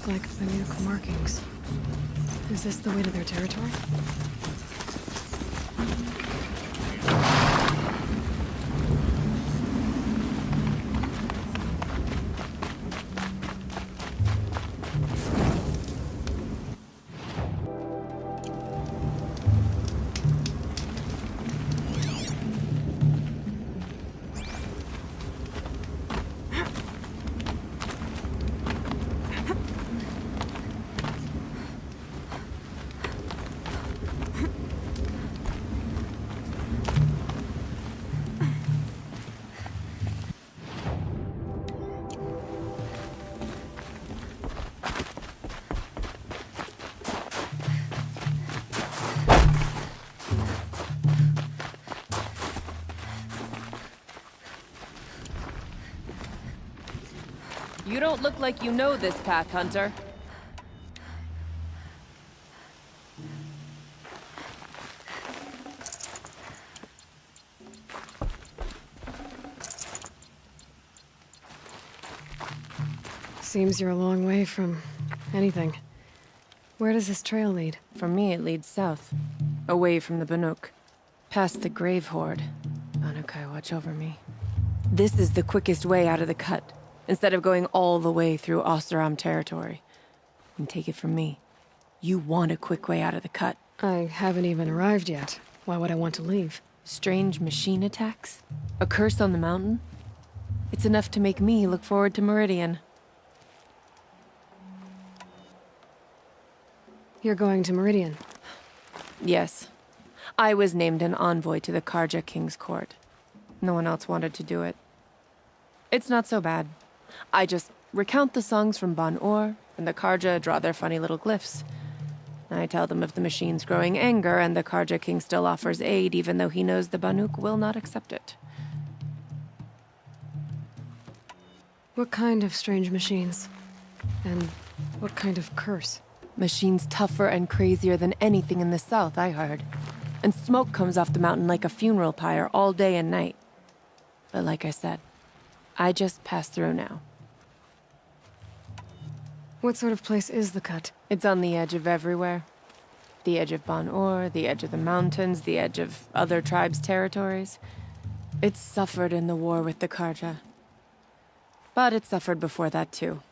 look like Banuk markings. Is this the way to their territory? You don't look like you know this path, Hunter. Seems you're a long way from anything. Where does this trail lead? For me, it leads south. Away from the Banuk. Past the Grave Horde. Anukai, watch over me. This is the quickest way out of the cut, instead of going all the way through Oseram territory. And take it from me, you want a quick way out of the cut. I haven't even arrived yet. Why would I want to leave? Strange machine attacks? A curse on the mountain? It's enough to make me look forward to Meridian. You're going to Meridian. Yes. I was named an envoy to the Karja King's court. No one else wanted to do it. It's not so bad. I just recount the songs from Ban-Or, and the Karja draw their funny little glyphs. I tell them of the machine's growing anger, and the Karja King still offers aid, even though he knows the Banuk will not accept it. What kind of strange machines? And what kind of curse? Machines tougher and crazier than anything in the south, I heard. And smoke comes off the mountain like a funeral pyre all day and night. But like I said, I just pass through now. What sort of place is the cut? It's on the edge of everywhere. The edge of Ban-Or, the edge of the mountains, the edge of other tribes' territories. It's suffered in the war with the Karja. But it suffered before that too.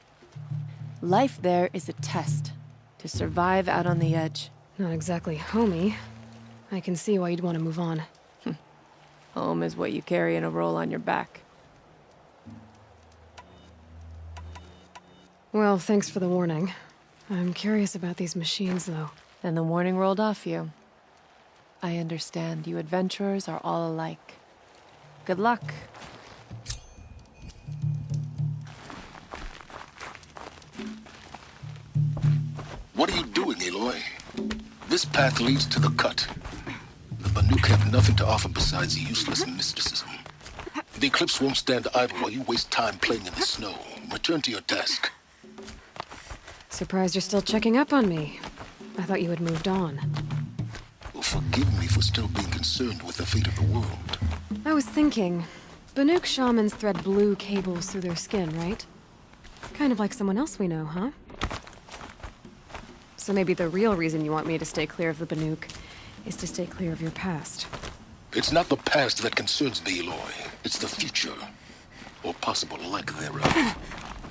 Life there is a test. To survive out on the edge. Not exactly homey. I can see why you'd want to move on. Home is what you carry in a roll on your back. Well, thanks for the warning. I'm curious about these machines, though. And the warning rolled off you. I understand. You adventurers are all alike. Good luck. What are you doing, Aloy? This path leads to the cut. The Banuk have nothing to offer besides useless mysticism. The Eclipse won't stand idle while you waste time playing in the snow. Return to your task. Surprised you're still checking up on me. I thought you had moved on. Well, forgive me for still being concerned with the fate of the world. I was thinking, Banuk shamans thread blue cables through their skin, right? Kind of like someone else we know, huh? So maybe the real reason you want me to stay clear of the Banuk is to stay clear of your past. It's not the past that concerns me, Aloy. It's the future. Or possible lack thereof.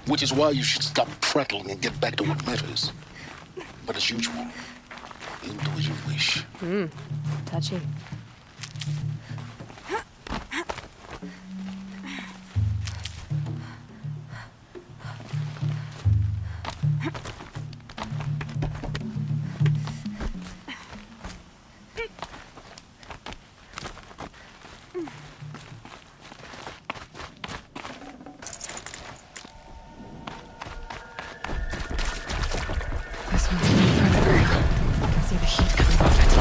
Which is why you should stop prattling and get back to what matters. But as usual, you'll do as you wish. Touchy. This one's a little further. I can see the heat coming off it.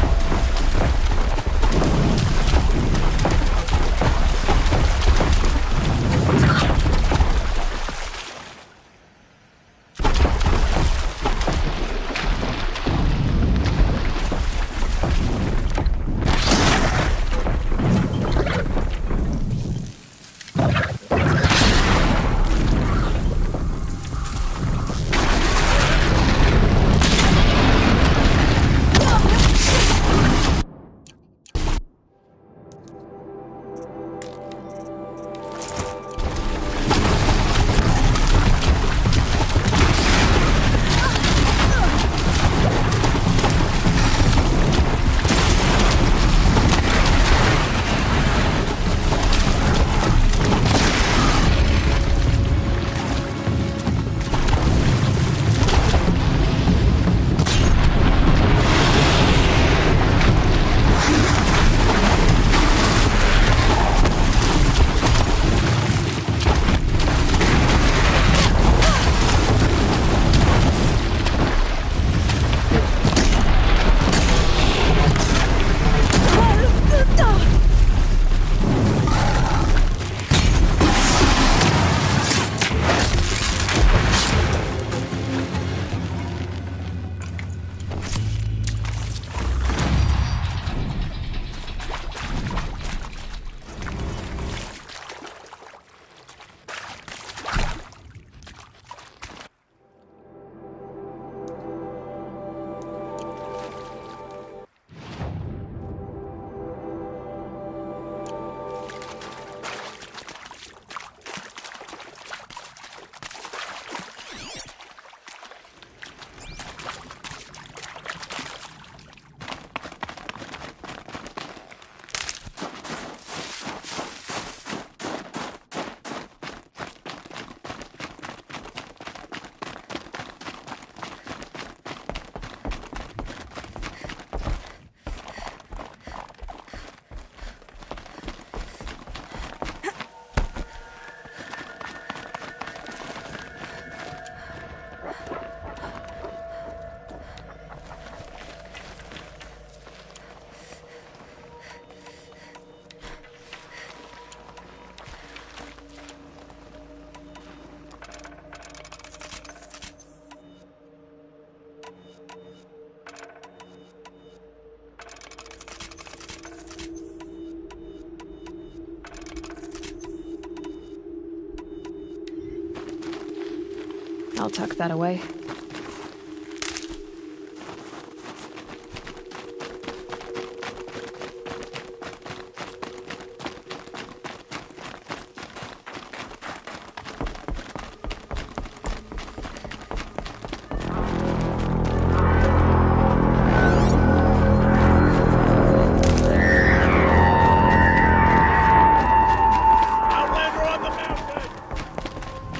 I'll tuck that away.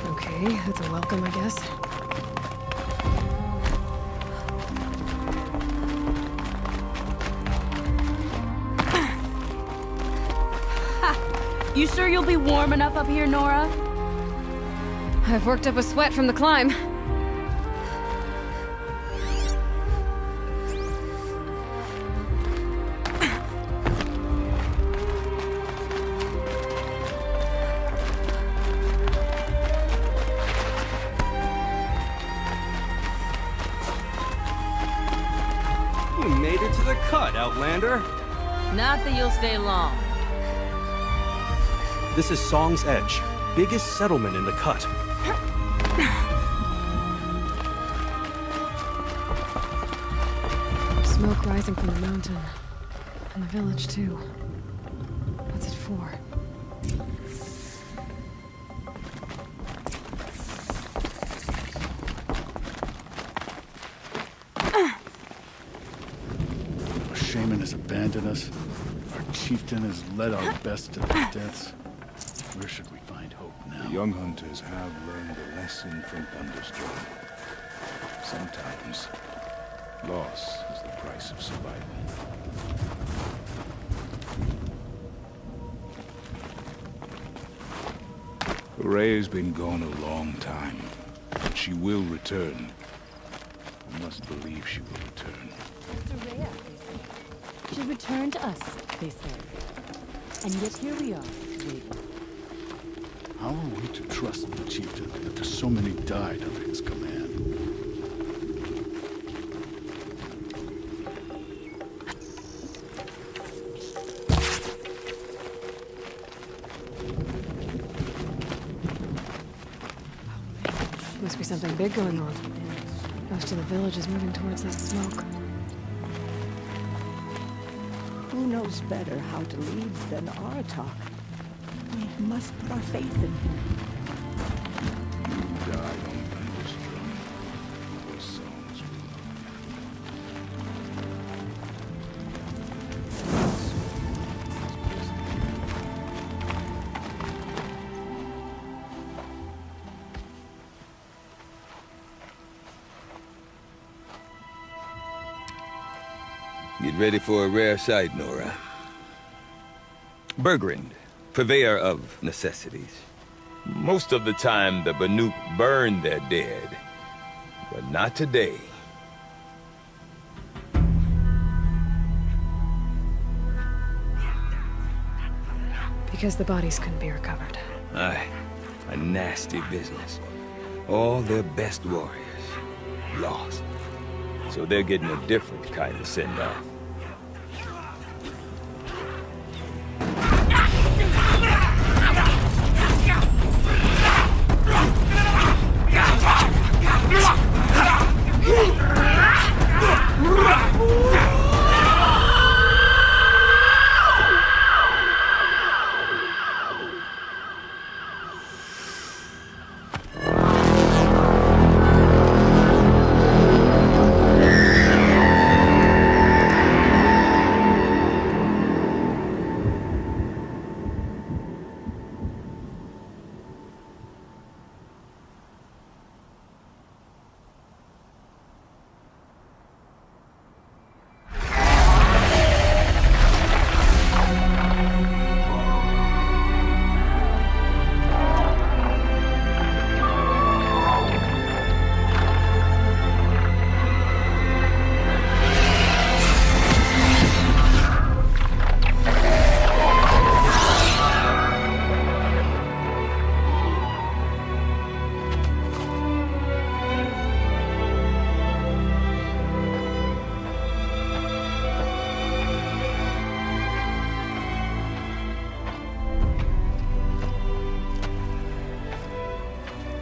Okay, that's a welcome, I guess. You sure you'll be warm enough up here, Nora? I've worked up a sweat from the climb. You made it to the cut, Outlander. Not that you'll stay long. This is Song's Edge, biggest settlement in the cut. Smoke rising from the mountain. And the village, too. What's it for? Our shaman has abandoned us. Our chieftain has led our best to their deaths. Where should we find hope now? The young hunters have learned a lesson from Thunderstorm. Sometimes, loss is the price of survival. Horae's been gone a long time, but she will return. I must believe she will return. Rhea, they say. She'll return to us, they say. And yet here we are, waiting. How are we to trust the chieftain after so many died under his command? Must be something big going on. Most of the village is moving towards that smoke. Who knows better how to lead than Aratak? We must put our faith in him. You died on Thunderstorm. Your songs will Get ready for a rare sight, Nora. Bergrind, purveyor of necessities. Most of the time, the Banuk burn their dead. But not today. Because the bodies couldn't be recovered. Aye, a nasty business. All their best warriors lost. So they're getting a different kind of send-off.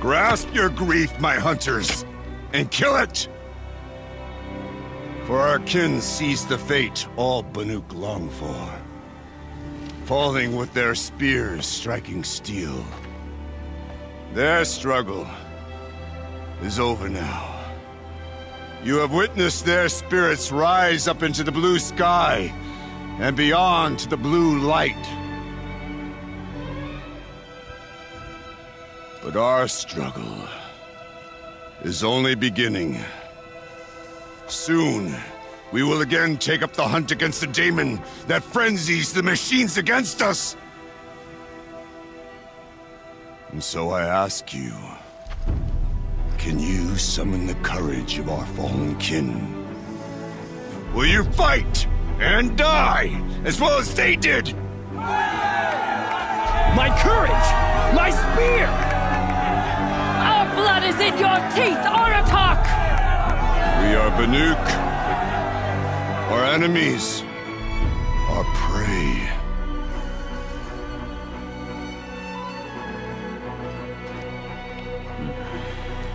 Grasp your grief, my hunters, and kill it! For our kin sees the fate all Banuk long for. Falling with their spears striking steel. Their struggle is over now. You have witnessed their spirits rise up into the blue sky and beyond to the blue light. But our struggle is only beginning. Soon, we will again take up the hunt against the daemon that frenzies the machines against us. And so I ask you, can you summon the courage of our fallen kin? Will you fight and die as well as they did? My courage! My spear! Our blood is in your teeth, Aratak! We are Banuk. Our enemies are prey.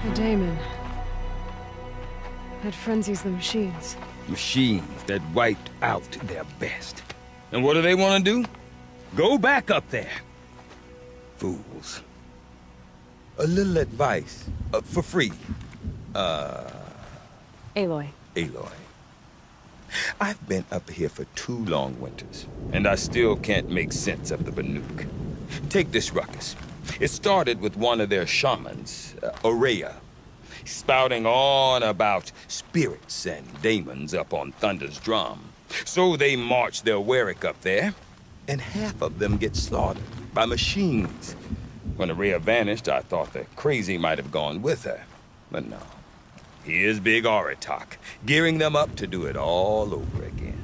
A daemon. That frenzies the machines. Machines that wiped out their best. And what do they want to do? Go back up there. Fools. A little advice, for free. Aloy. Aloy. I've been up here for 2 long winters, and I still can't make sense of the Banuk. Take this ruckus. It started with one of their shamans, Aurea, spouting on about spirits and daemons up on Thunder's drum. So they march their Warwick up there, and half of them get slaughtered by machines. When Aurea vanished, I thought the crazy might have gone with her, but no. Here's Big Aratak, gearing them up to do it all over again.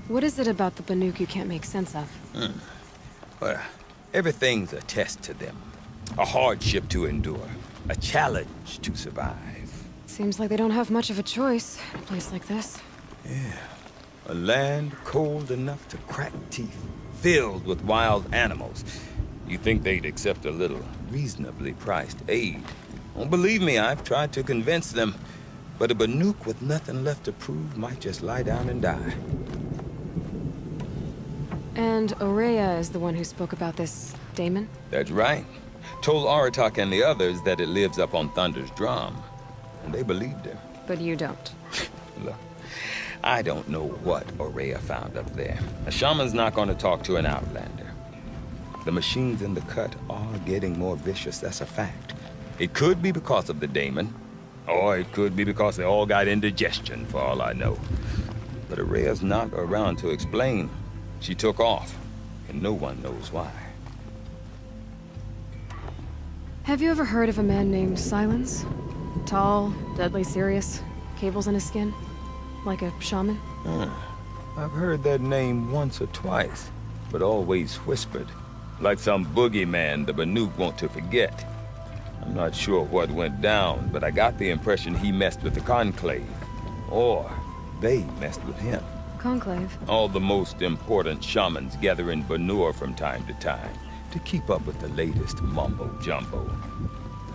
What is it about the Banuk you can't make sense of? Well, everything's a test to them. A hardship to endure. A challenge to survive. Seems like they don't have much of a choice in a place like this. Yeah. A land cold enough to crack teeth, filled with wild animals. You think they'd accept a little reasonably priced aid. Don't believe me, I've tried to convince them. But a Banuk with nothing left to prove might just lie down and die. And Aurea is the one who spoke about this daemon? That's right. Told Aratak and the others that it lives up on Thunder's drum. And they believed him. But you don't. Look, I don't know what Aurea found up there. A shaman's not going to talk to an outlander. The machines in the cut are getting more vicious, that's a fact. It could be because of the daemon, or it could be because they all got indigestion, for all I know. But Aurea's not around to explain. She took off, and no one knows why. Have you ever heard of a man named Silence? Tall, deadly serious, cables in his skin? Like a shaman? I've heard that name once or twice, but always whispered. Like some boogeyman the Banuk want to forget. I'm not sure what went down, but I got the impression he messed with the Conclave. Or they messed with him. Conclave? All the most important shamans gather in Banur from time to time to keep up with the latest mumbo-jumbo.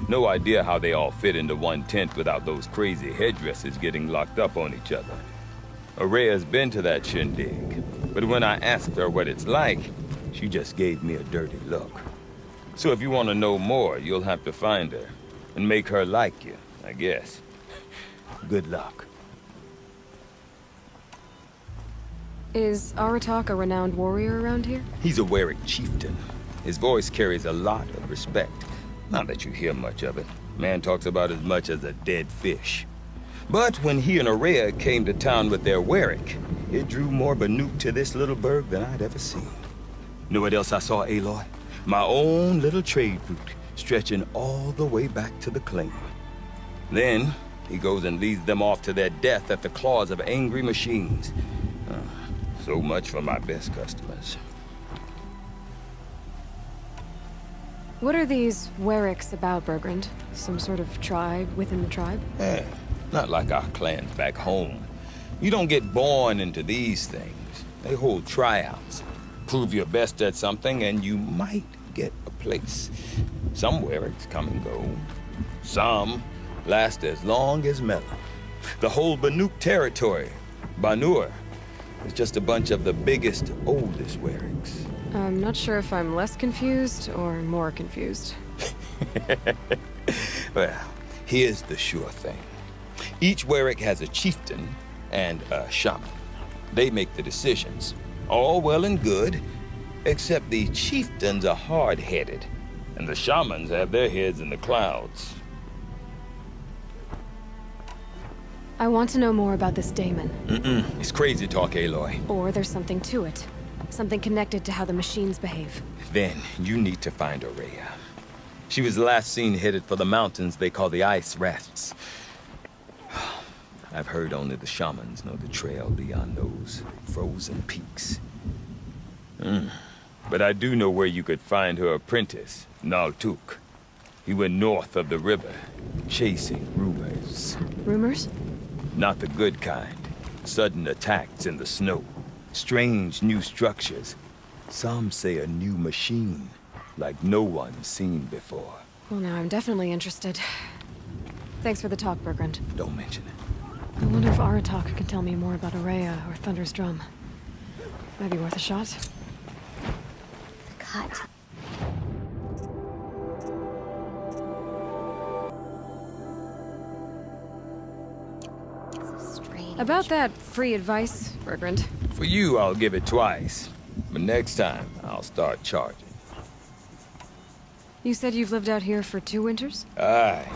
No idea how they all fit into one tent without those crazy headdresses getting locked up on each other. Aurea's been to that shindig, but when I asked her what it's like, she just gave me a dirty look. So if you want to know more, you'll have to find her and make her like you, I guess. Good luck. Is Aratak a renowned warrior around here? He's a Warwick chieftain. His voice carries a lot of respect. Not that you hear much of it. Man talks about as much as a dead fish. But when he and Aurea came to town with their Warwick, it drew more Banuk to this little burg than I'd ever seen. Know what else I saw, Aloy? My own little trade route, stretching all the way back to the claim. Then, he goes and leads them off to their death at the claws of angry machines. So much for my best customers. What are these Warwicks about, Bergrand? Some sort of tribe within the tribe? Not like our clans back home. You don't get born into these things. They hold tryouts. Prove your best at something, and you might get a place. Some Wericks come and go. Some last as long as Mela. The whole Banuk territory, Banur, is just a bunch of the biggest, oldest Wericks. I'm not sure if I'm less confused or more confused. Well, here's the sure thing. Each Werick has a chieftain and a shaman. They make the decisions. All well and good, except the chieftains are hard-headed, and the shamans have their heads in the clouds. I want to know more about this daemon. It's crazy talk, Aloy. Or there's something to it. Something connected to how the machines behave. Then you need to find Aurea. She was last seen headed for the mountains they call the Ice Rafts. I've heard only the shamans know the trail beyond those frozen peaks. But I do know where you could find her apprentice, Naltuk. He went north of the river, chasing rumors. Rumors? Not the good kind. Sudden attacks in the snow. Strange new structures. Some say a new machine, like no one's seen before. Well, now I'm definitely interested. Thanks for the talk, Bergrand. Don't mention it. I wonder if Aratak can tell me more about Aurea or Thunder's drum. Might be worth a shot. Cut. About that free advice, Bergrand. For you, I'll give it twice. But next time, I'll start charging. You said you've lived out here for 2 winters? Aye.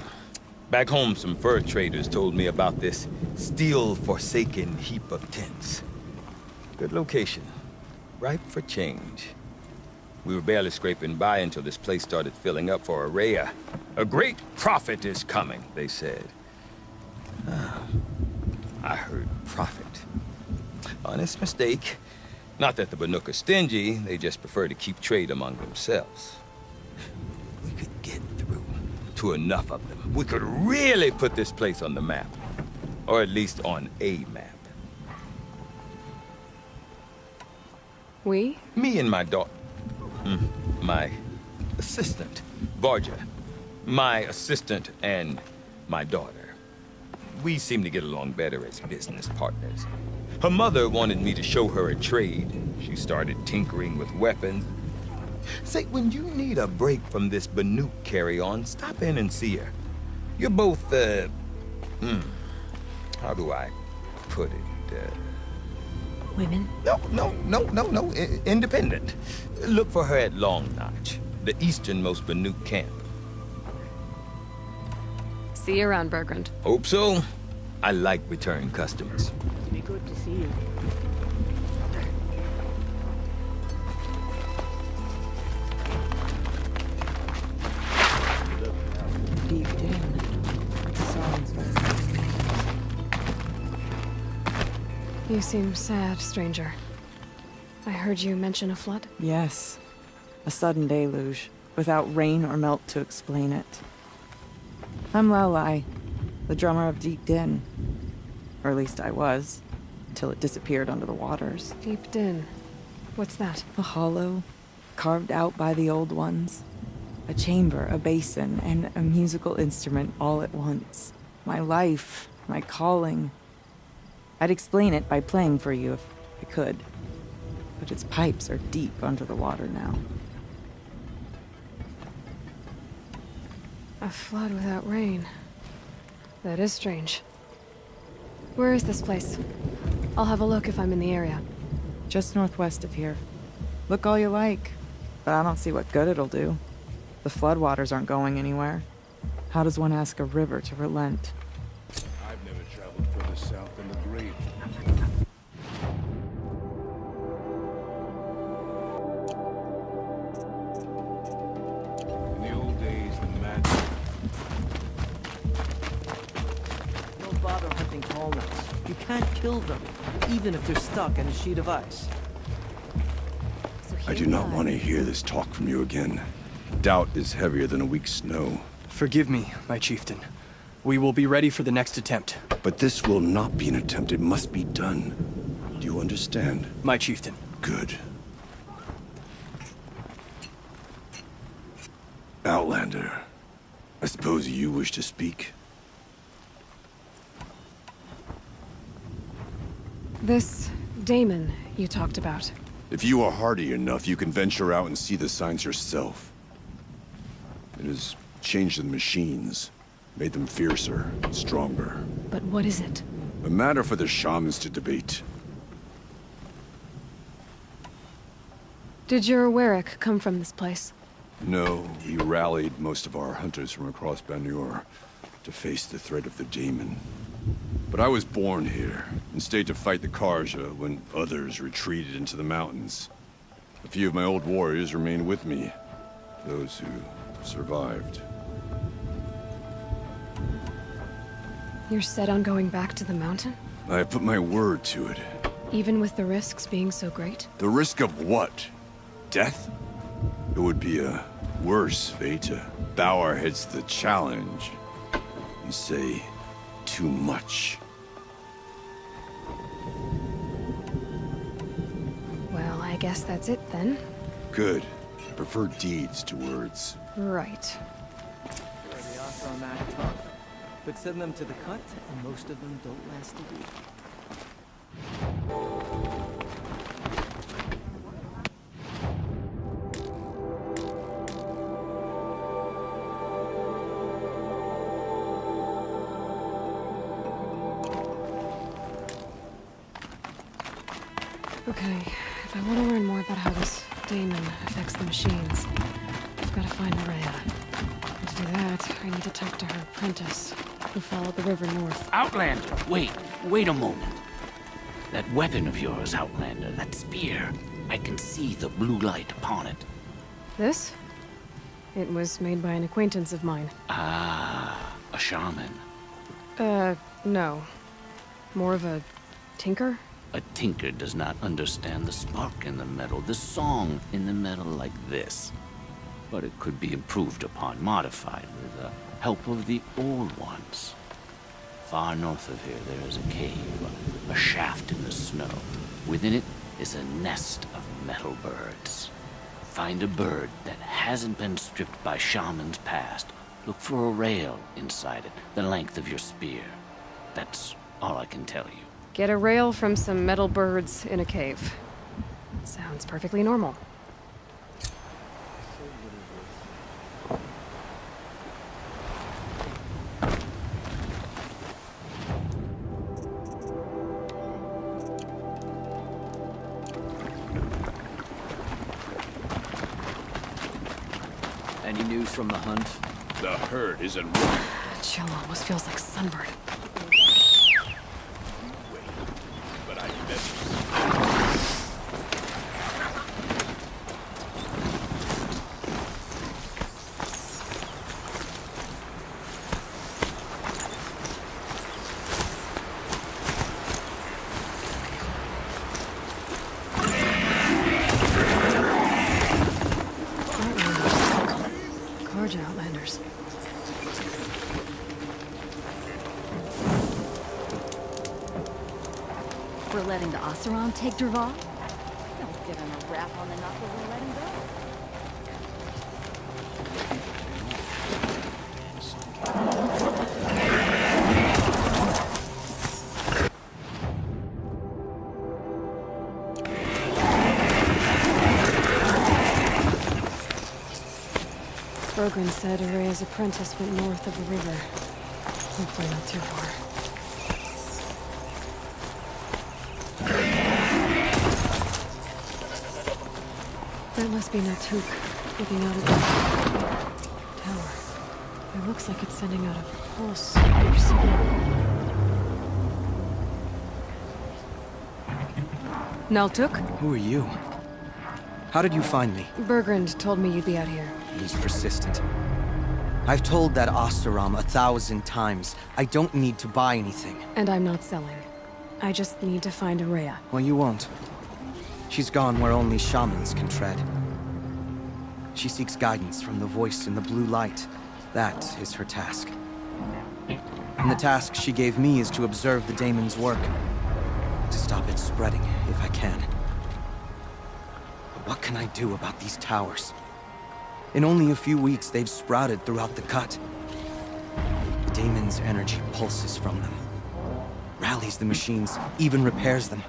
Back home, some fur traders told me about this steel-forsaken heap of tents. Good location. Ripe for change. We were barely scraping by until this place started filling up for Aurea. A great prophet is coming, they said. I heard prophet. Honest mistake. Not that the Banuk are stingy, they just prefer to keep trade among themselves. We could get through to enough of them. We could really put this place on the map. Or at least on a map. We? Me and my daughter. My assistant, Varja. My assistant and my daughter. We seem to get along better as business partners. Her mother wanted me to show her a trade. She started tinkering with weapons. Say, when you need a break from this Banuk carry-on, stop in and see her. You're both, how do I put it? Women? No. Independent. Look for her at Long Notch, the easternmost Banuk camp. See you around, Bergrand. Hope so. I like return customers. It'd be good to see you. Deep down. You seem sad, stranger. I heard you mention a flood? Yes. A sudden deluge, without rain or melt to explain it. I'm Lalai, the drummer of Deep Din. Or at least I was, until it disappeared under the waters. Deep Din. What's that? A hollow, carved out by the old ones. A chamber, a basin, and a musical instrument all at once. My life, my calling. I'd explain it by playing for you if I could. But its pipes are deep under the water now. A flood without rain. That is strange. Where is this place? I'll have a look if I'm in the area. Just northwest of here. Look all you like, but I don't see what good it'll do. The floodwaters aren't going anywhere. How does one ask a river to relent? I've never traveled further south than the grave. In the old days, the mad... Don't bother hunting walnuts. You can't kill them, even if they're stuck in a sheet of ice. I do not want to hear this talk from you again. Doubt is heavier than a week's snow. Forgive me, my chieftain. We will be ready for the next attempt. But this will not be an attempt. It must be done. Do you understand? My chieftain. Good. Outlander, I suppose you wish to speak? This Damon you talked about. If you are hardy enough, you can venture out and see the signs yourself. It has changed the machines, made them fiercer, stronger. But what is it? A matter for the shamans to debate. Did your Warwick come from this place? No, we rallied most of our hunters from across Banur to face the threat of the demon. But I was born here, and stayed to fight the Karja when others retreated into the mountains. A few of my old warriors remained with me, those who survived. You're set on going back to the mountain? I have put my word to it. Even with the risks being so great? The risk of what? Death? It would be a worse fate to bow our heads to the challenge and say too much. Well, I guess that's it then. Good. I prefer deeds to words. Right. Sure, the Oseram act tough, but send them to the cut, and most of them don't last a week. Okay, if I want to learn more about how this Damon affects the machines, I've got to find Maria. And to do that, I need to talk to her apprentice, who followed the river north. Outlander, wait a moment. That weapon of yours, Outlander, that spear, I can see the blue light upon it. This? It was made by an acquaintance of mine. Ah, a shaman. No. More of a tinker? A tinker does not understand the spark in the metal, the song in the metal like this. But it could be improved upon, modified with the help of the old ones. Far north of here, there is a cave, a shaft in the snow. Within it is a nest of metal birds. Find a bird that hasn't been stripped by shamans past. Look for a rail inside it, the length of your spear. That's all I can tell you. Get a rail from some metal birds in a cave. Sounds perfectly normal. Any news from the hunt? The herd isn't. Chill almost feels like sunburn. But I bet. Karja Outlanders. We're letting the Oseram take Dervahl? Don't get him a rap on the knuckles and let him go. Bergren said Araya's apprentice went north of the river. Hopefully not too far. That must be Natuk, looking out at the tower. It looks like it's sending out a pulse or signal. Naltuk? Who are you? How did you find me? Bergrand told me you'd be out here. He's persistent. I've told that Oseram 1,000 times. I don't need to buy anything. And I'm not selling. I just need to find Araya. Well, you won't. She's gone where only shamans can tread. She seeks guidance from the voice in the blue light. That is her task. And the task she gave me is to observe the daemon's work. To stop it spreading, if I can. But what can I do about these towers? In only a few weeks, they've sprouted throughout the cut. The daemon's energy pulses from them, rallies the machines, even repairs them.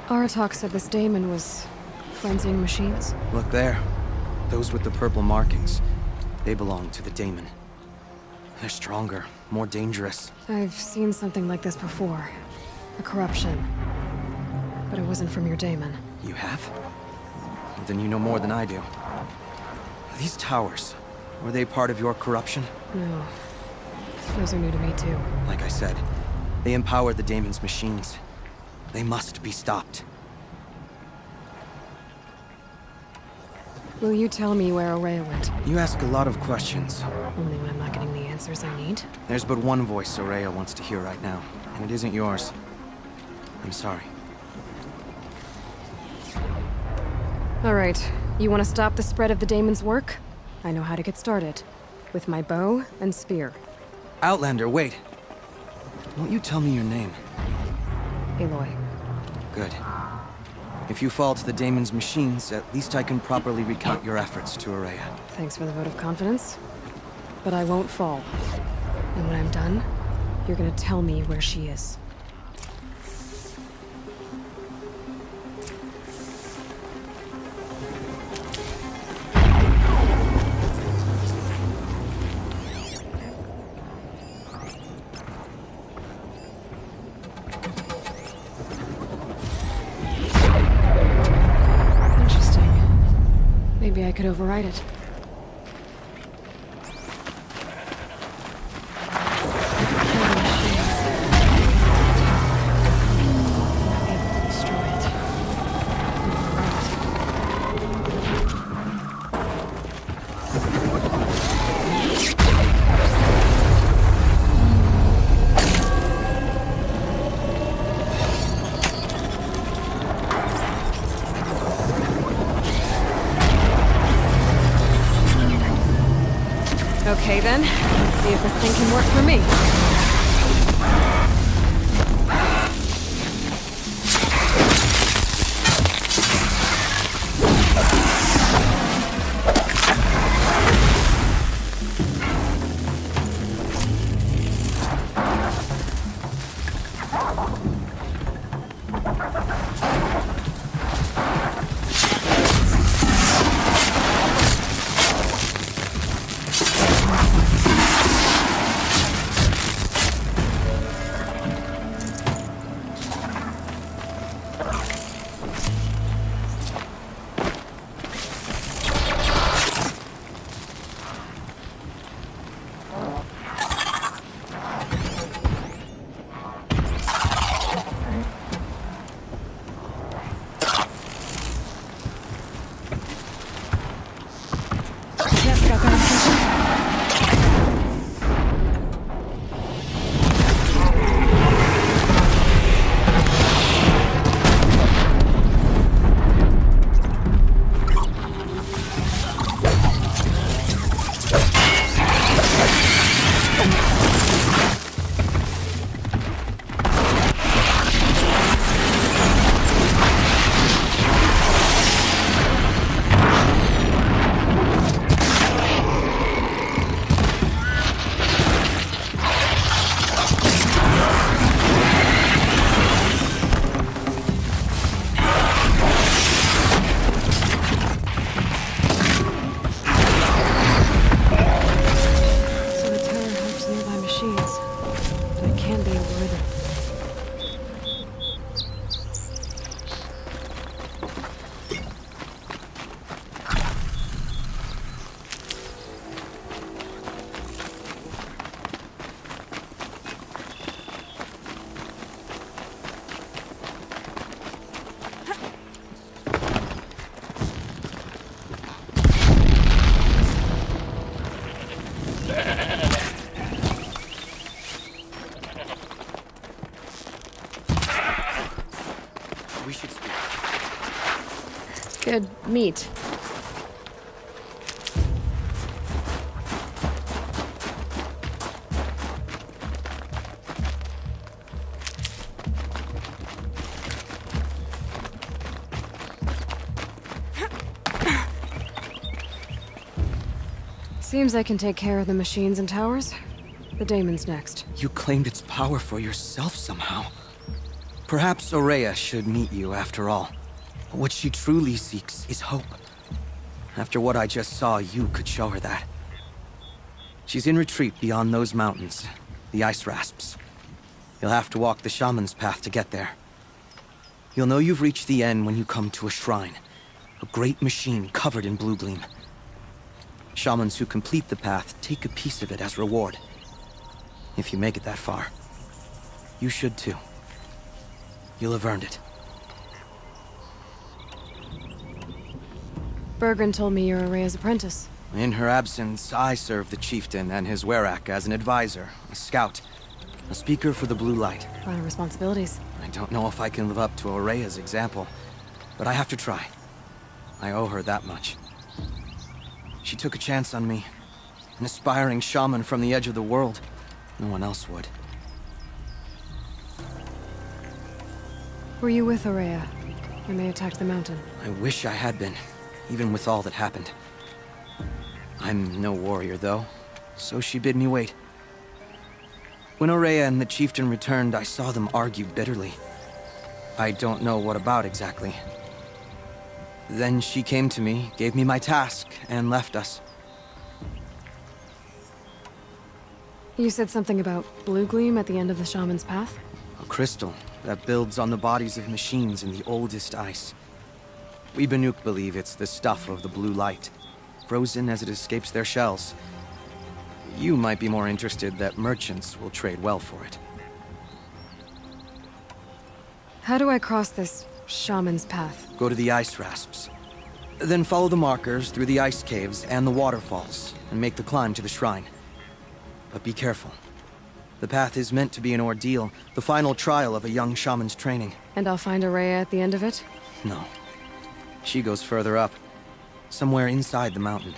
Aratok said this daemon was frenzying machines. Look there. Those with the purple markings. They belong to the daemon. They're stronger, more dangerous. I've seen something like this before. A corruption. But it wasn't from your daemon. You have? Well, then you know more than I do. These towers, were they part of your corruption? No. Those are new to me, too. Like I said, they empower the daemon's machines. They must be stopped. Will you tell me where Aurea went? You ask a lot of questions. Only when I'm not getting the answers I need. There's but one voice Aurea wants to hear right now, and it isn't yours. I'm sorry. Alright, you want to stop the spread of the daemon's work? I know how to get started. With my bow and spear. Outlander, wait. Won't you tell me your name? Aloy. Good. If you fall to the daemon's machines, at least I can properly recount your efforts to Aurea. Thanks for the vote of confidence. But I won't fall. And when I'm done, you're gonna tell me where she is. Maybe I could override it. Okay then, let's see if this thing can work for me. We should speak. Good meat. Seems I can take care of the machines and towers. The daemon's next. You claimed its power for yourself somehow. Perhaps Aurea should meet you after all. What she truly seeks is hope. After what I just saw, you could show her that. She's in retreat beyond those mountains, the ice rasps. You'll have to walk the shaman's path to get there. You'll know you've reached the end when you come to a shrine. A great machine covered in blue gleam. Shamans who complete the path take a piece of it as reward. If you make it that far, you should too. You'll have earned it. Bergren told me you're Aurea's apprentice. In her absence, I serve the chieftain and his werak as an advisor, a scout, a speaker for the blue light. A lot of responsibilities. I don't know if I can live up to Aurea's example, but I have to try. I owe her that much. She took a chance on me. An aspiring shaman from the edge of the world. No one else would. Were you with Aurea when they attacked the mountain? I wish I had been, even with all that happened. I'm no warrior, though, so she bid me wait. When Aurea and the chieftain returned, I saw them argue bitterly. I don't know what about exactly. Then she came to me, gave me my task, and left us. You said something about blue gleam at the end of the shaman's path? A crystal that builds on the bodies of machines in the oldest ice. We Banuk believe it's the stuff of the blue light, frozen as it escapes their shells. You might be more interested that merchants will trade well for it. How do I cross this shaman's path? Go to the ice rasps. Then follow the markers through the ice caves and the waterfalls, and make the climb to the shrine. But be careful. The path is meant to be an ordeal, the final trial of a young shaman's training. And I'll find Aurea at the end of it? No. She goes further up, somewhere inside the mountain.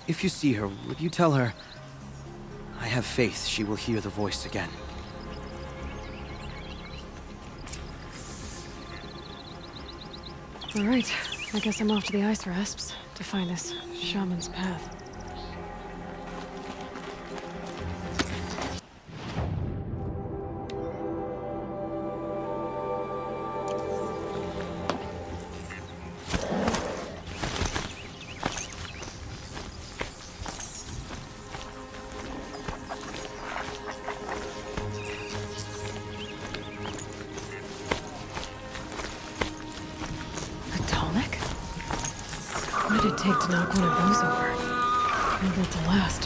If you see her, would you tell her, I have faith she will hear the voice again. All right, I guess I'm off to the ice rasps to find this shaman's path. What did it take to knock one of those over? How built to last?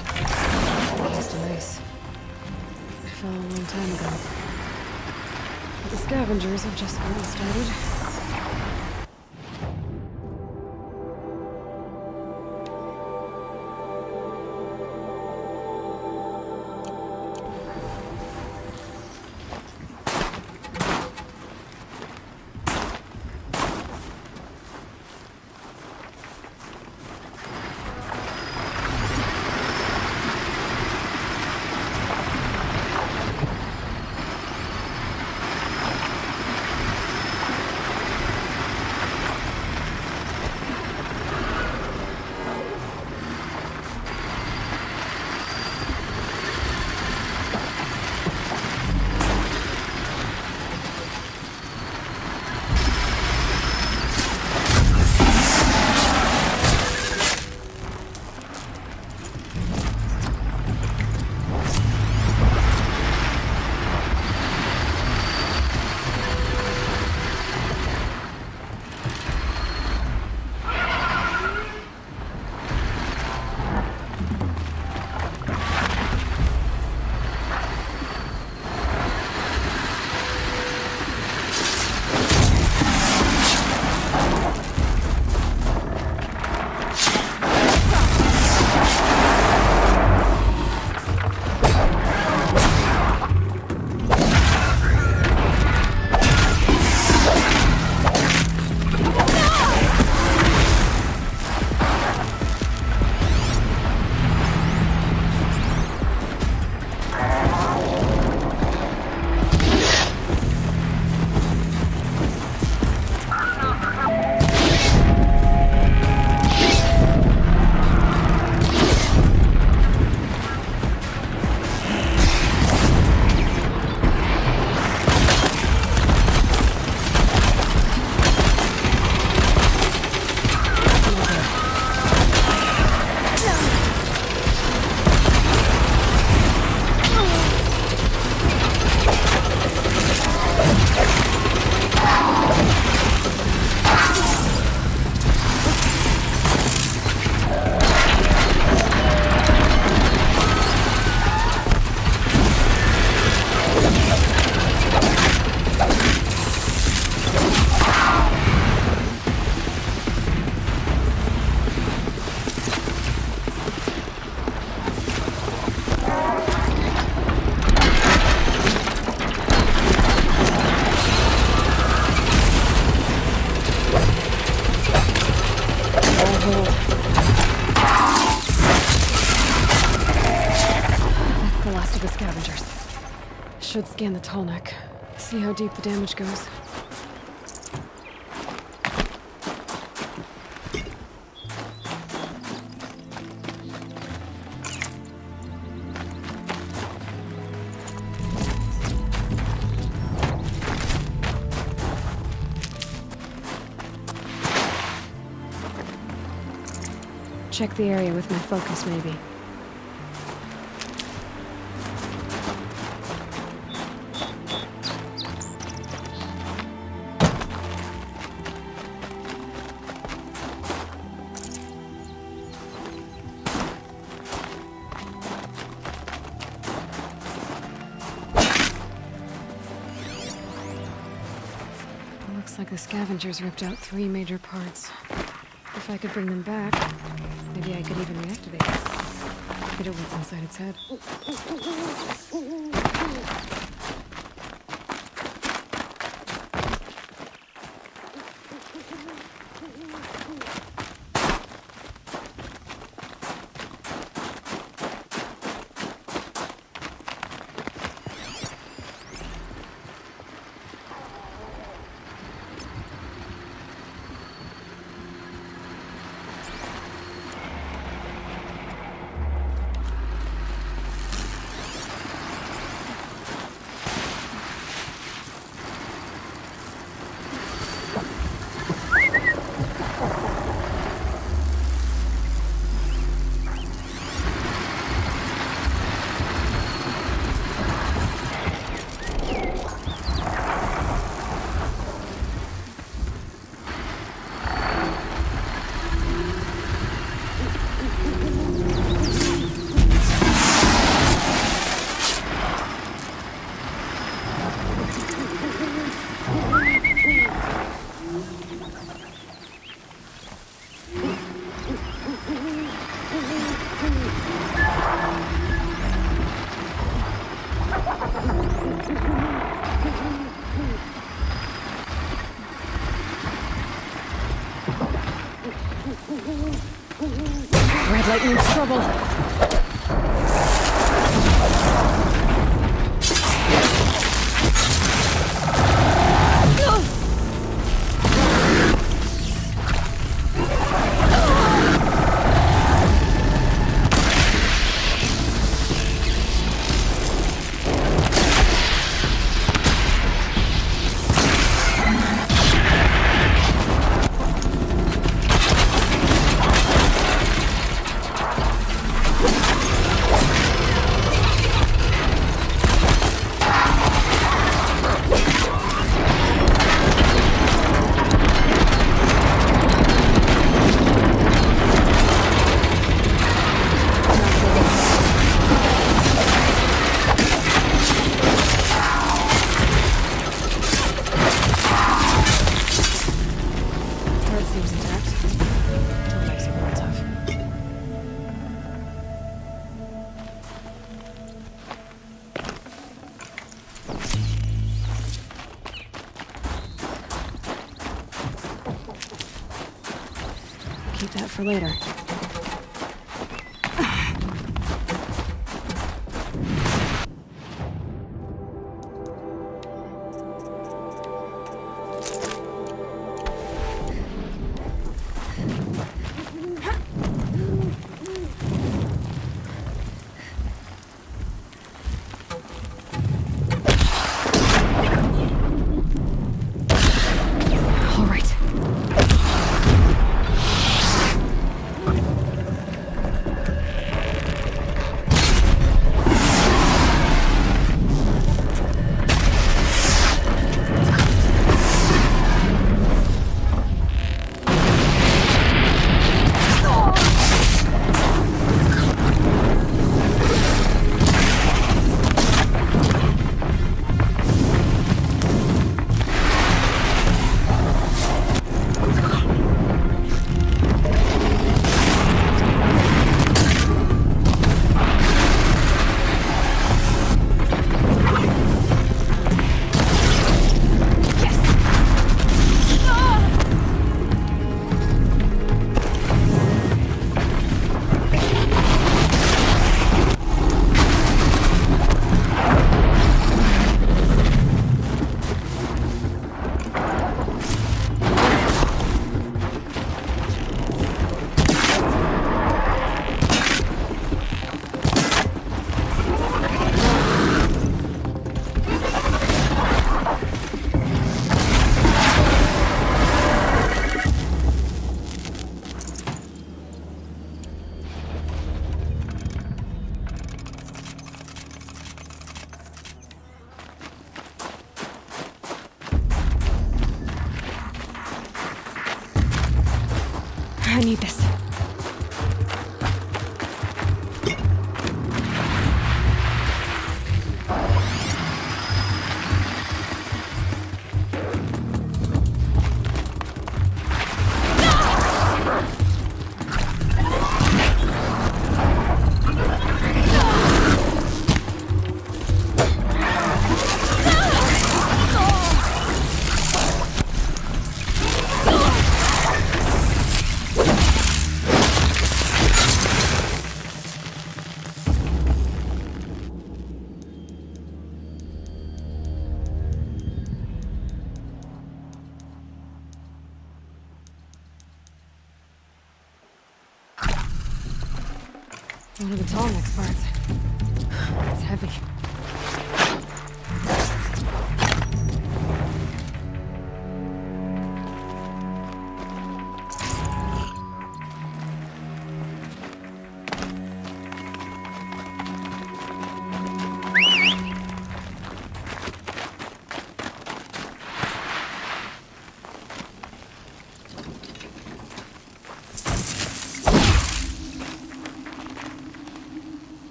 Just a race. It fell a long time ago. But the scavengers have just gotten started. should scan the tall neck. See how deep the damage goes. Check the area with my focus, maybe. Looks like the scavengers ripped out 3 major parts. If I could bring them back, maybe I could even reactivate it. Get at what's inside its head. Red Lightning's trouble. Keep that for later. All right. I need this. One of the tall next parts. It's heavy.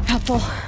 Helpful.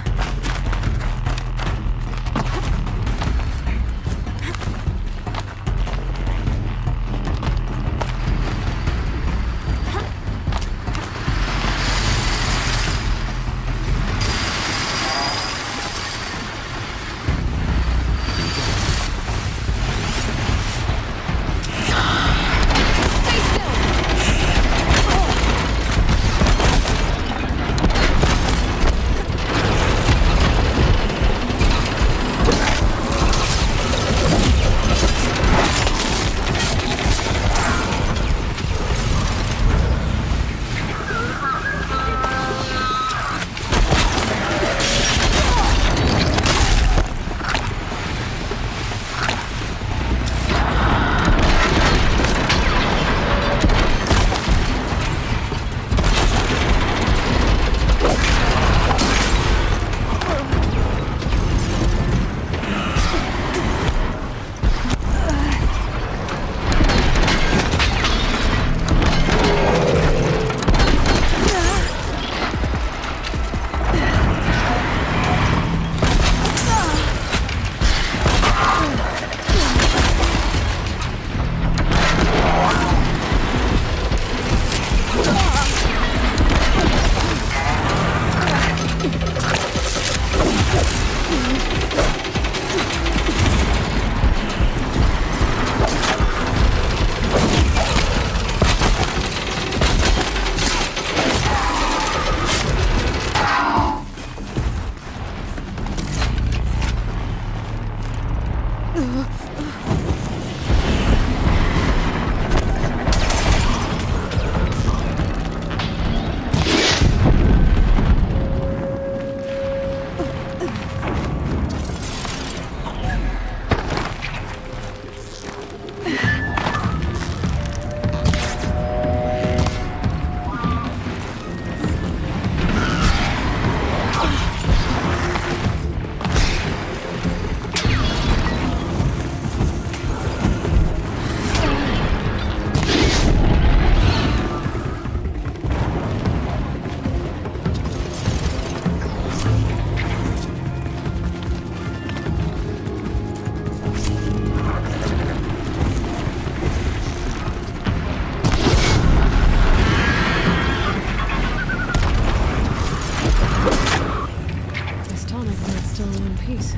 tonic while it's still in one piece.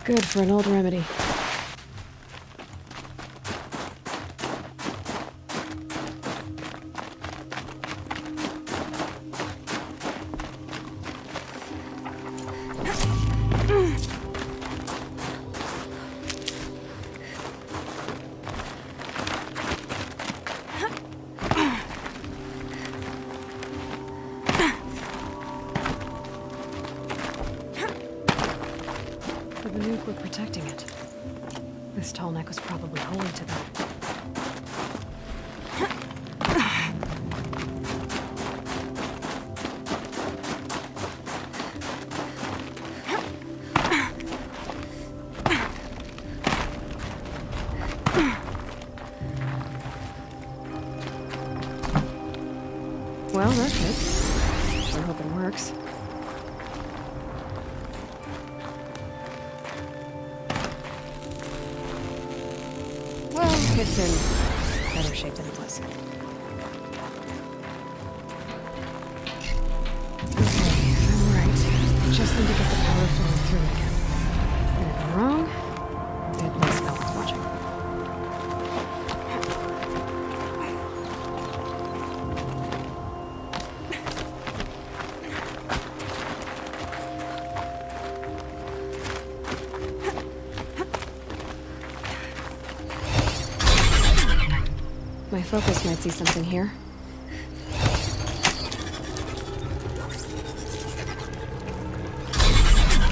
Good for an old remedy. The Banuk were protecting it. This tall neck was probably holy to them. Well, that fits. Sure hope it works. Well, it's in better shape than it was. Okay, I'm right. Just need to get the power flowing through again. And if I'm wrong, at least no one's watching. My focus might see something here.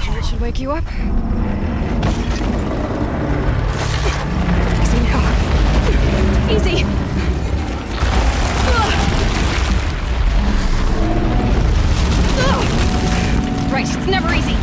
That should wake you up. Easy now. Easy! Right, it's never easy.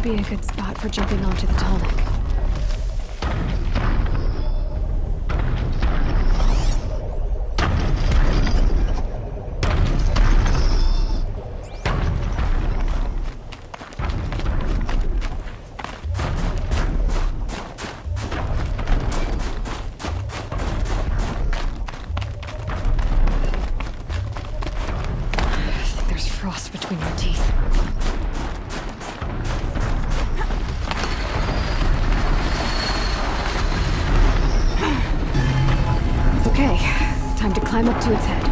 Be a good spot for jumping onto the tall neck. I think there's frost between your teeth. Okay, time to climb up to its head.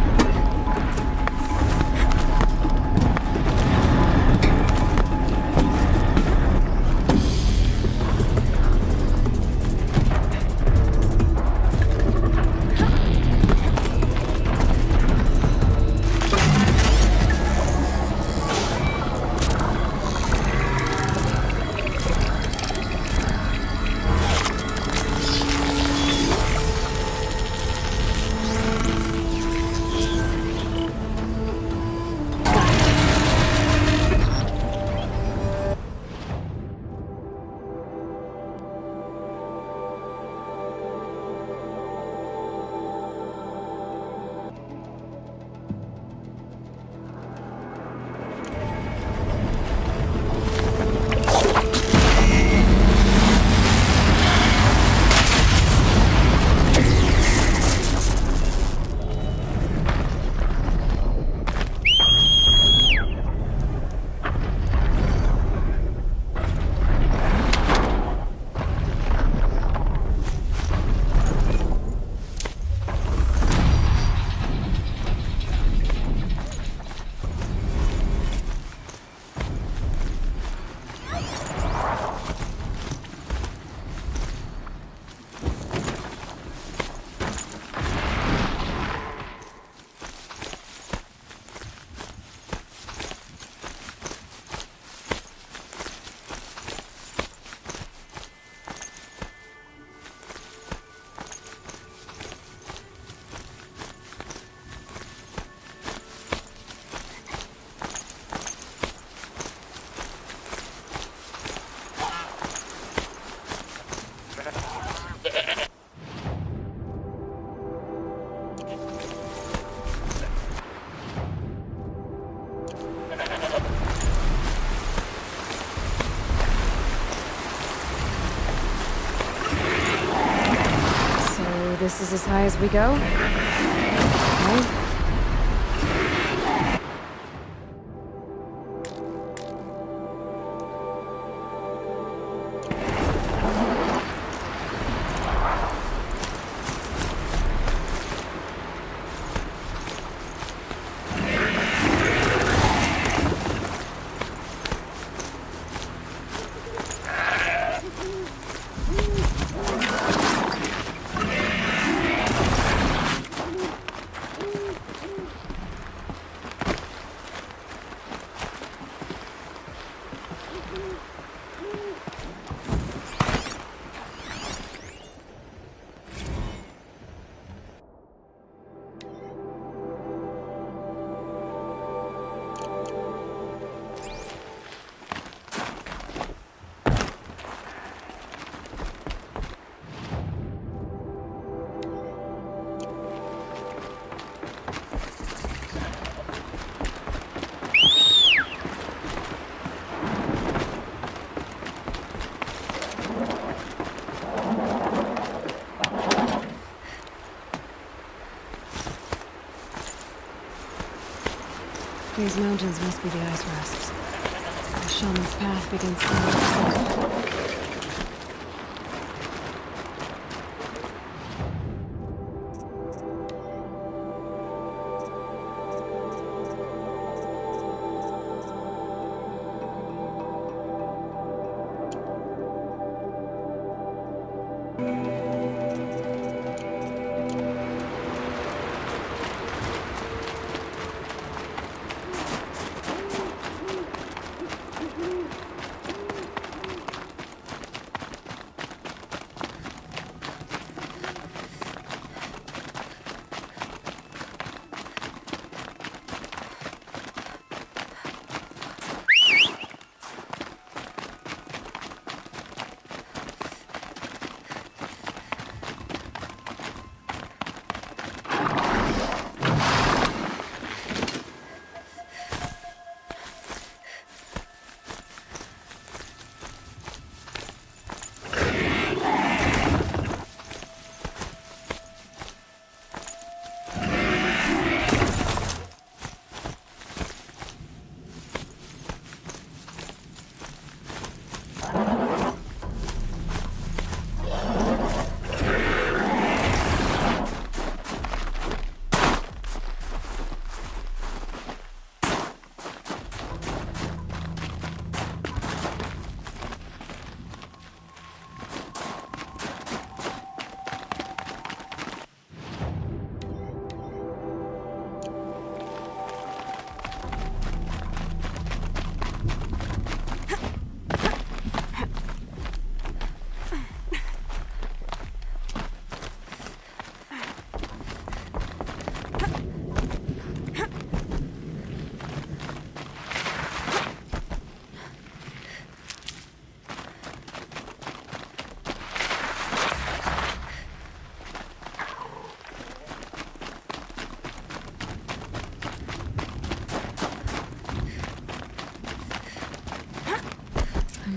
this is as high as we go? Okay. These mountains must be the ice rasps. The shaman's path begins somewhere.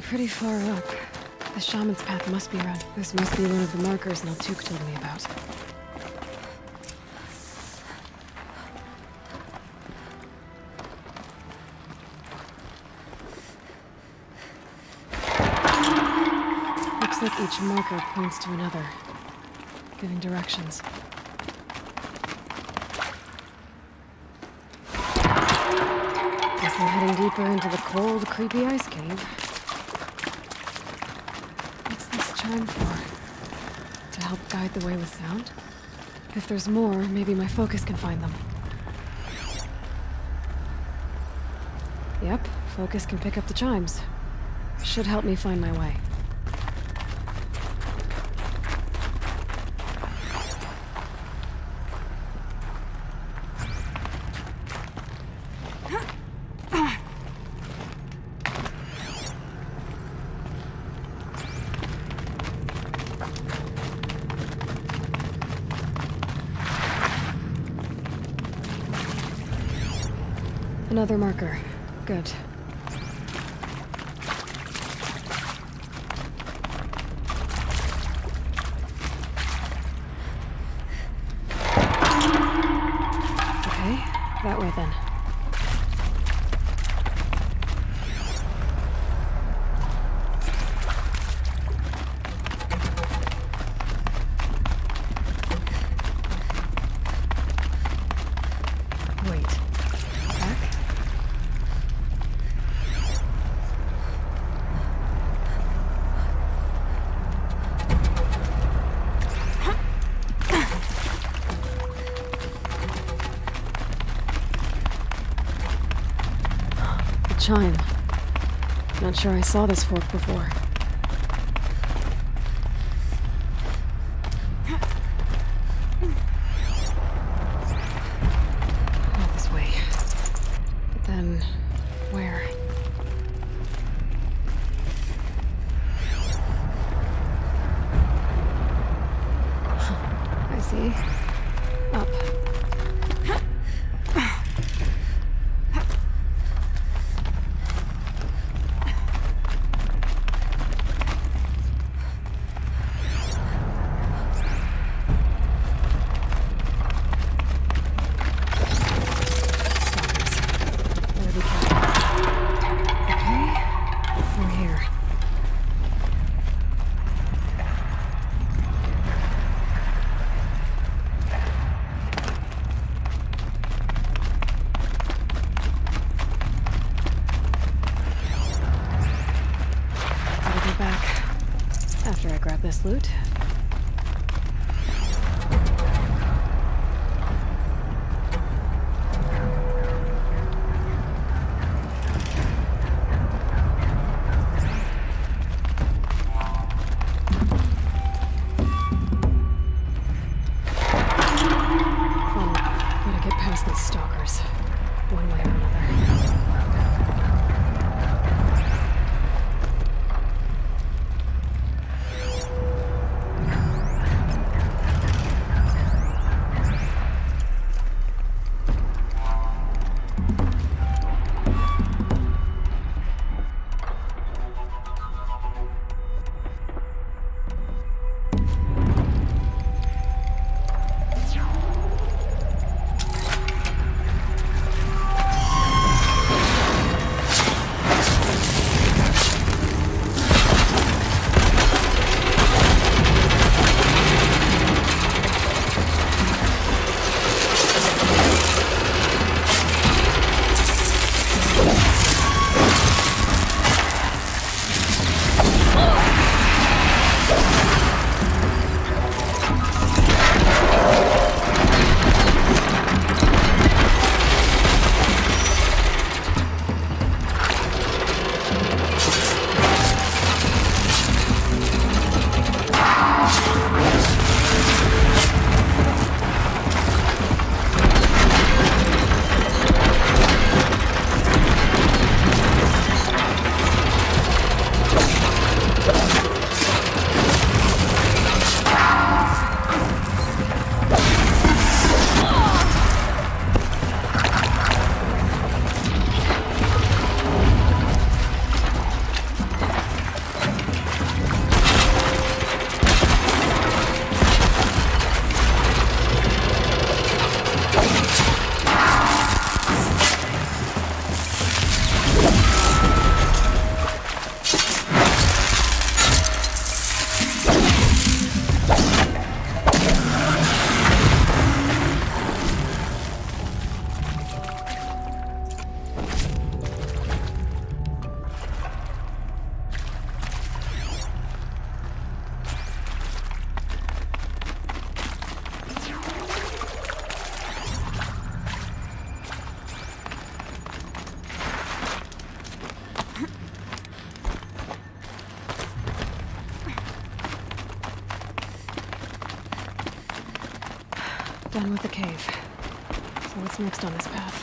Pretty far up. The shaman's path must be around. This must be one of the markers Naltuk told me about. Looks like each marker points to another, giving directions. Guess I'm heading deeper into the cold, creepy ice cave. Chime for? To help guide the way with sound? If there's more, maybe my focus can find them. Yep, focus can pick up the chimes. Should help me find my way. Another marker. Good. That way then. Wait. Back? The chime. Not sure I saw this fork before. Not this way. But then, where? I see. Up. Better be careful. Okay. We're here. Gotta go back. After I grab this loot. Gotta get past these stalkers. One way or another. Done with the cave. So what's next on this path?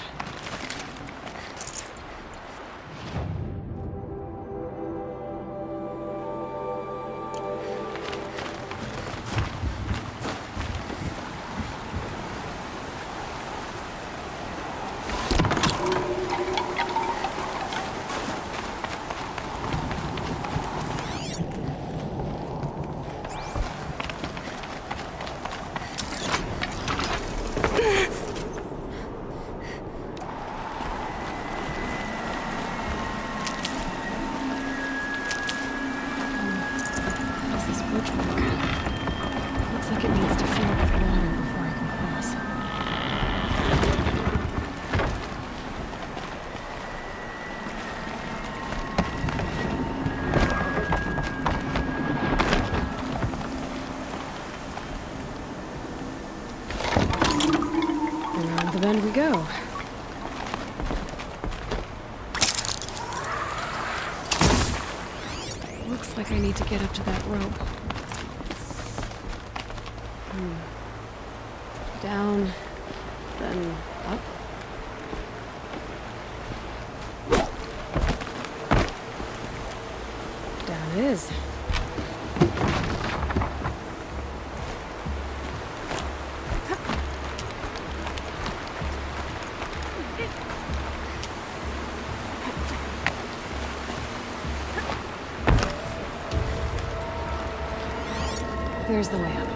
like I need to get up to that rope. Down, then up. Down it is. There's the way up.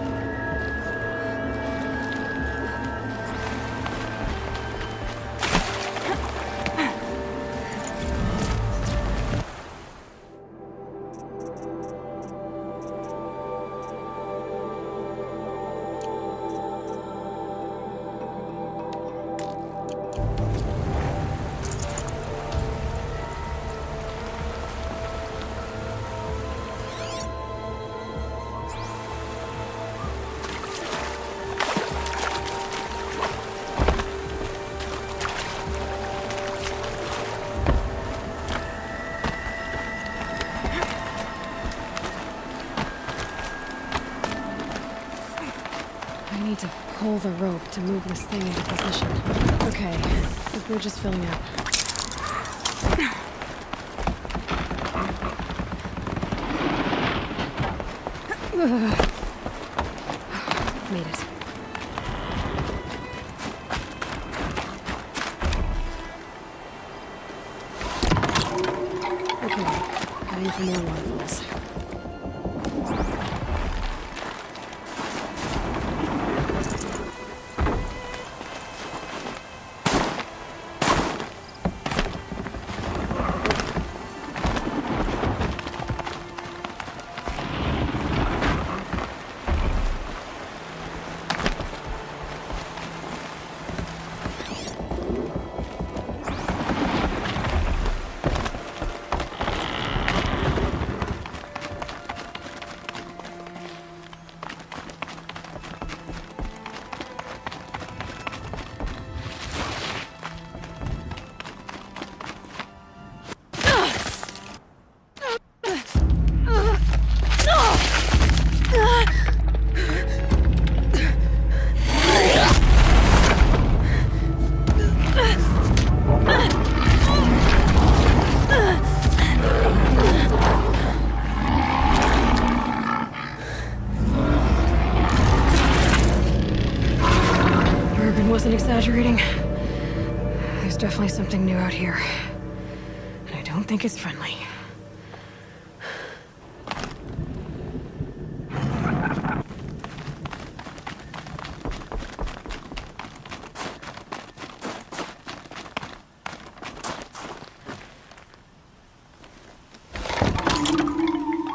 I need to pull the rope to move this thing into position. Okay, the bridge is filling up. Made it. Okay, heading for more waterfalls. Wasn't exaggerating. There's definitely something new out here. And I don't think it's friendly.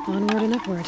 Onward and upward.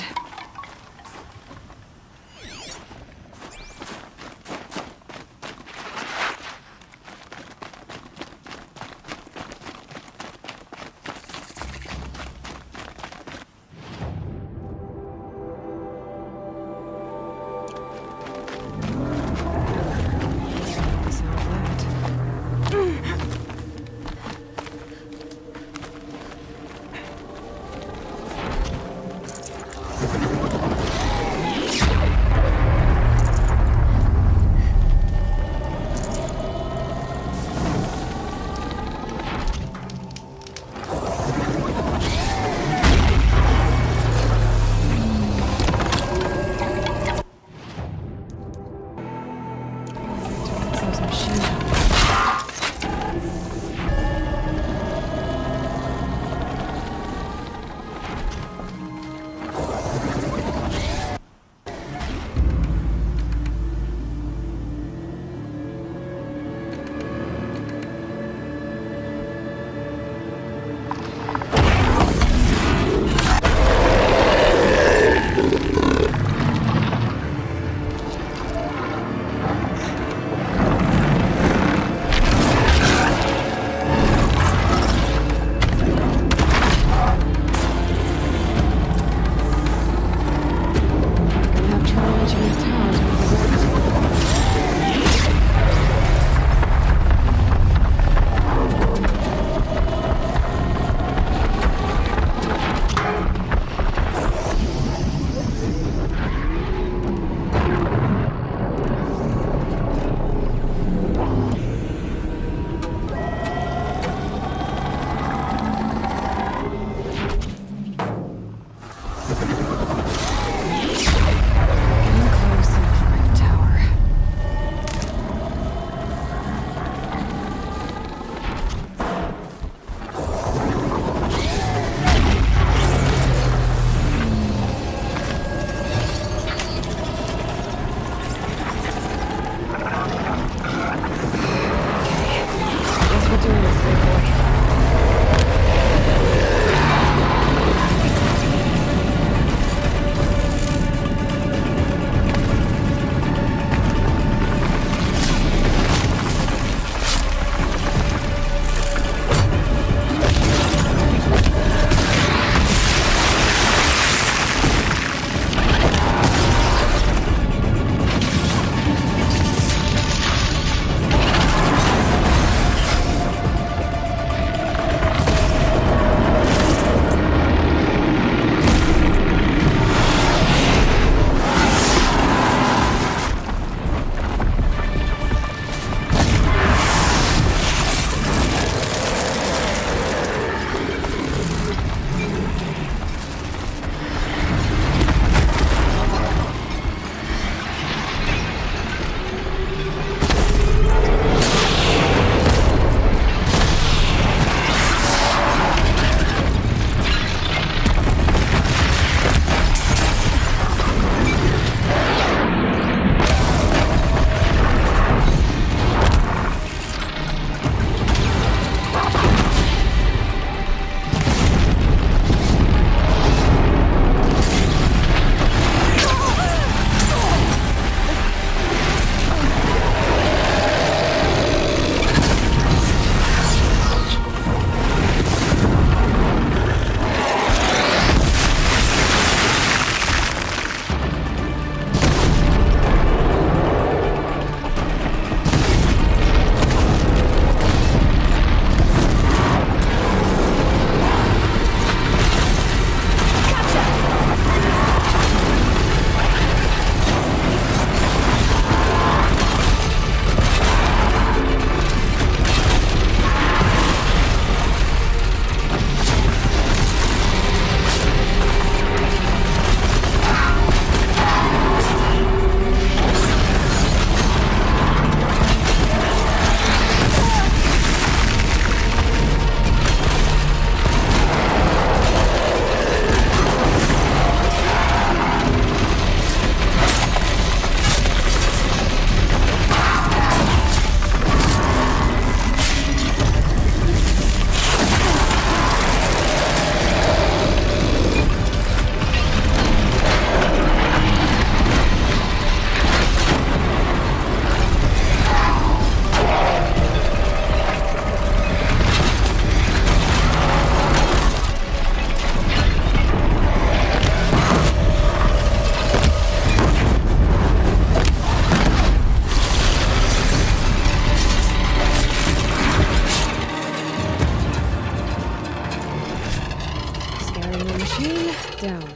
Machine down.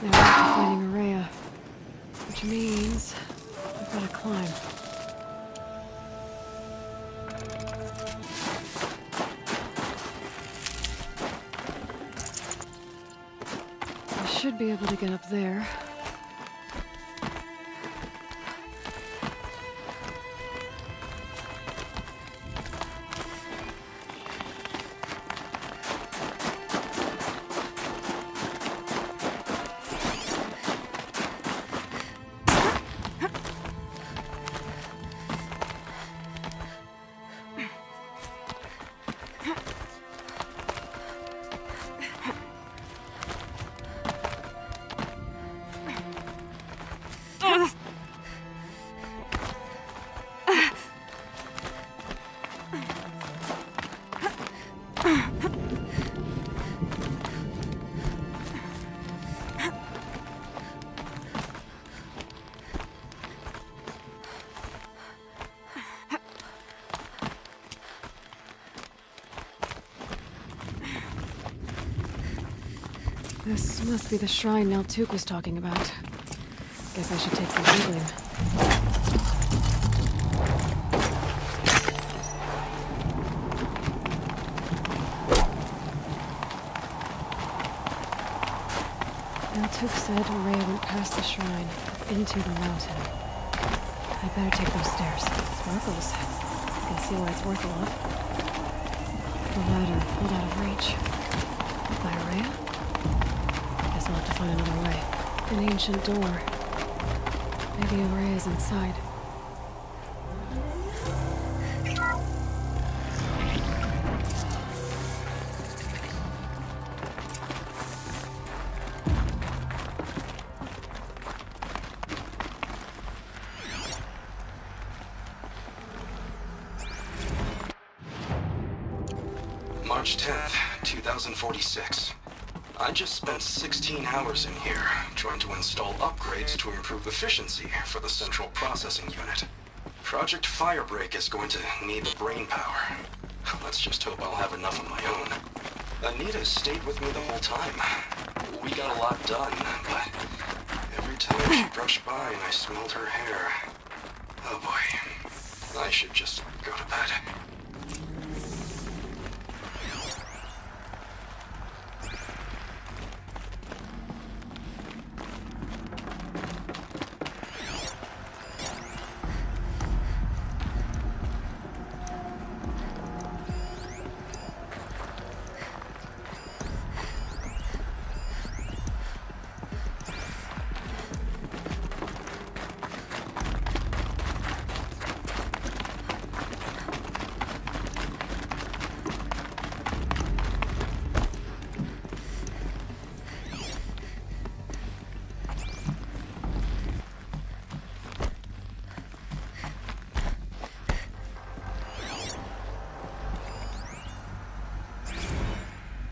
Now back to finding Araya. Which means I've got to climb. I should be able to get up there. This must be the shrine Naltuk was talking about. Guess I should take some googling. Naltuk said Araya went past the shrine, into the mountain. I better take those stairs. Sparkles. I can see why it's worth a lot. The ladder pulled out of reach. By Araya? Guess I'll have to find another way. An ancient door. Maybe Araya's inside. March 10th, 2046. I just spent 16 hours in here, trying to install upgrades to improve efficiency for the central processing unit. Project Firebreak is going to need the brain power. Let's just hope I'll have enough of my own. Anita stayed with me the whole time. We got a lot done, but every time she brushed by and I smelled her hair... Oh boy. I should just go to bed.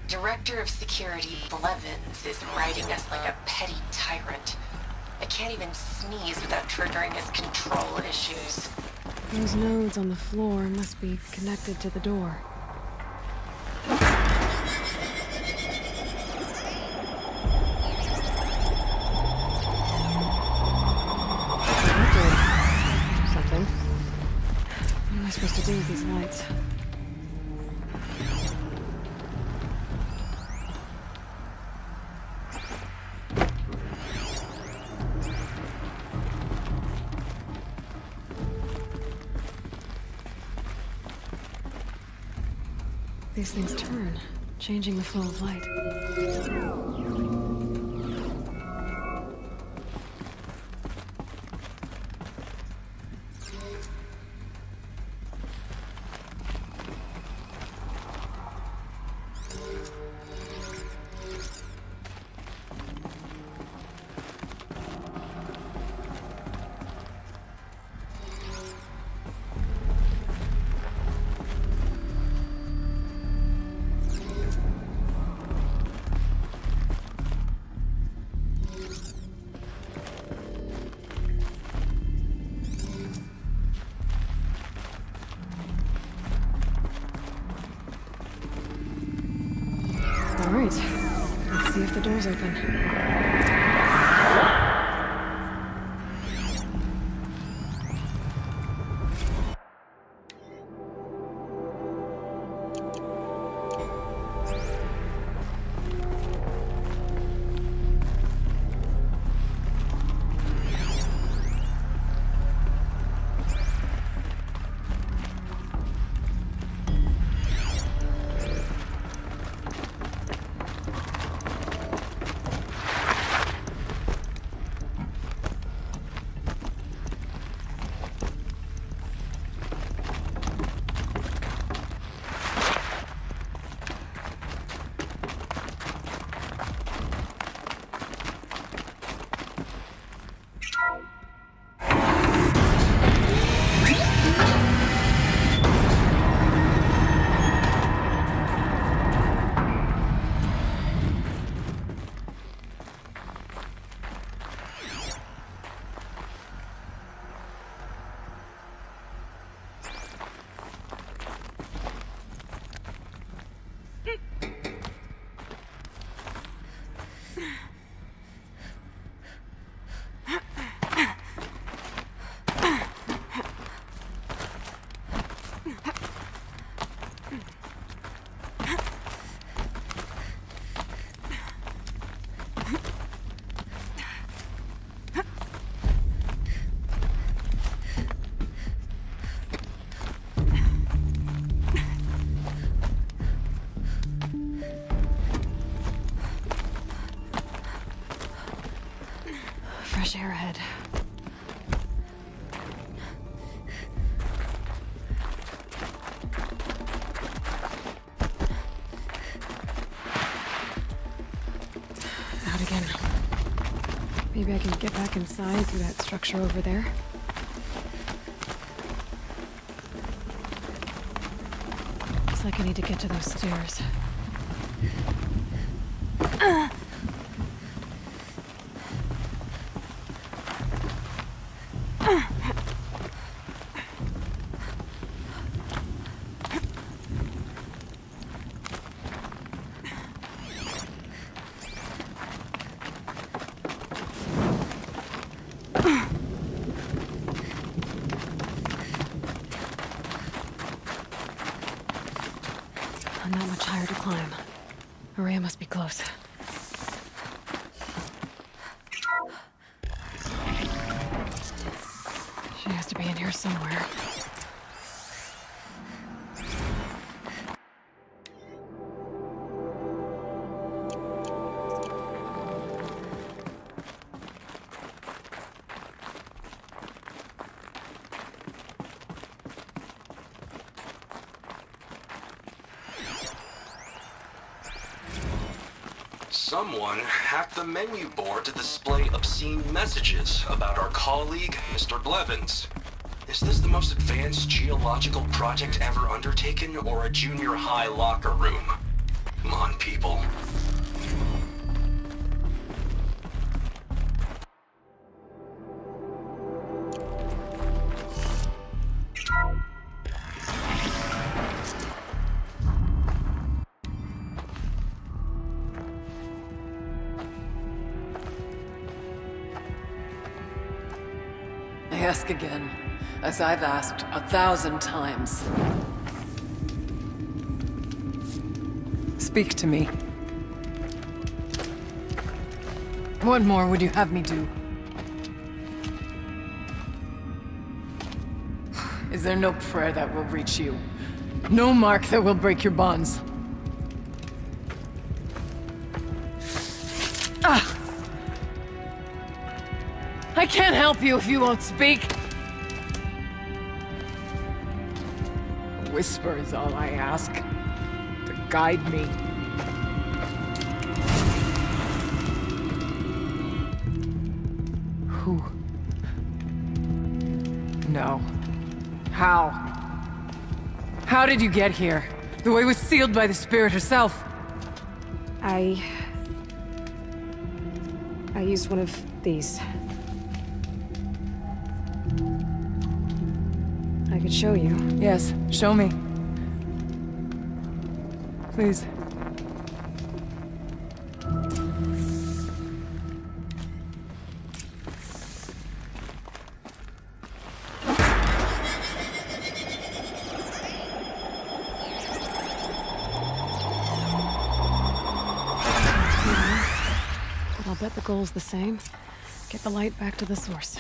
Director of Security Blevins is riding us like a petty tyrant. I can't even sneeze without triggering his control issues. Those nodes on the floor must be connected to the door. Something. What am I supposed to do with these lights? These things turn, changing the flow of light. All right, let's see if the door's open. Fresh air ahead. Out again. Maybe I can get back inside through that structure over there. Looks like I need to get to those stairs. Not much higher to climb. Maria must be close. She has to be in here somewhere. Someone hacked the menu board to display obscene messages about our colleague, Mr. Blevins. Is this the most advanced geological project ever undertaken, or a junior high locker room? Come on, people. I ask again, as I've asked 1,000 times. Speak to me. What more would you have me do? Is there no prayer that will reach you? No mark that will break your bonds? Ah! I can't help you if you won't speak. A whisper is all I ask, to guide me. Who? No. How? How did you get here? The way was sealed by the spirit herself. I used one of these. I could show you. Yes, show me. Please. bet the goal's the same. Get the light back to the source.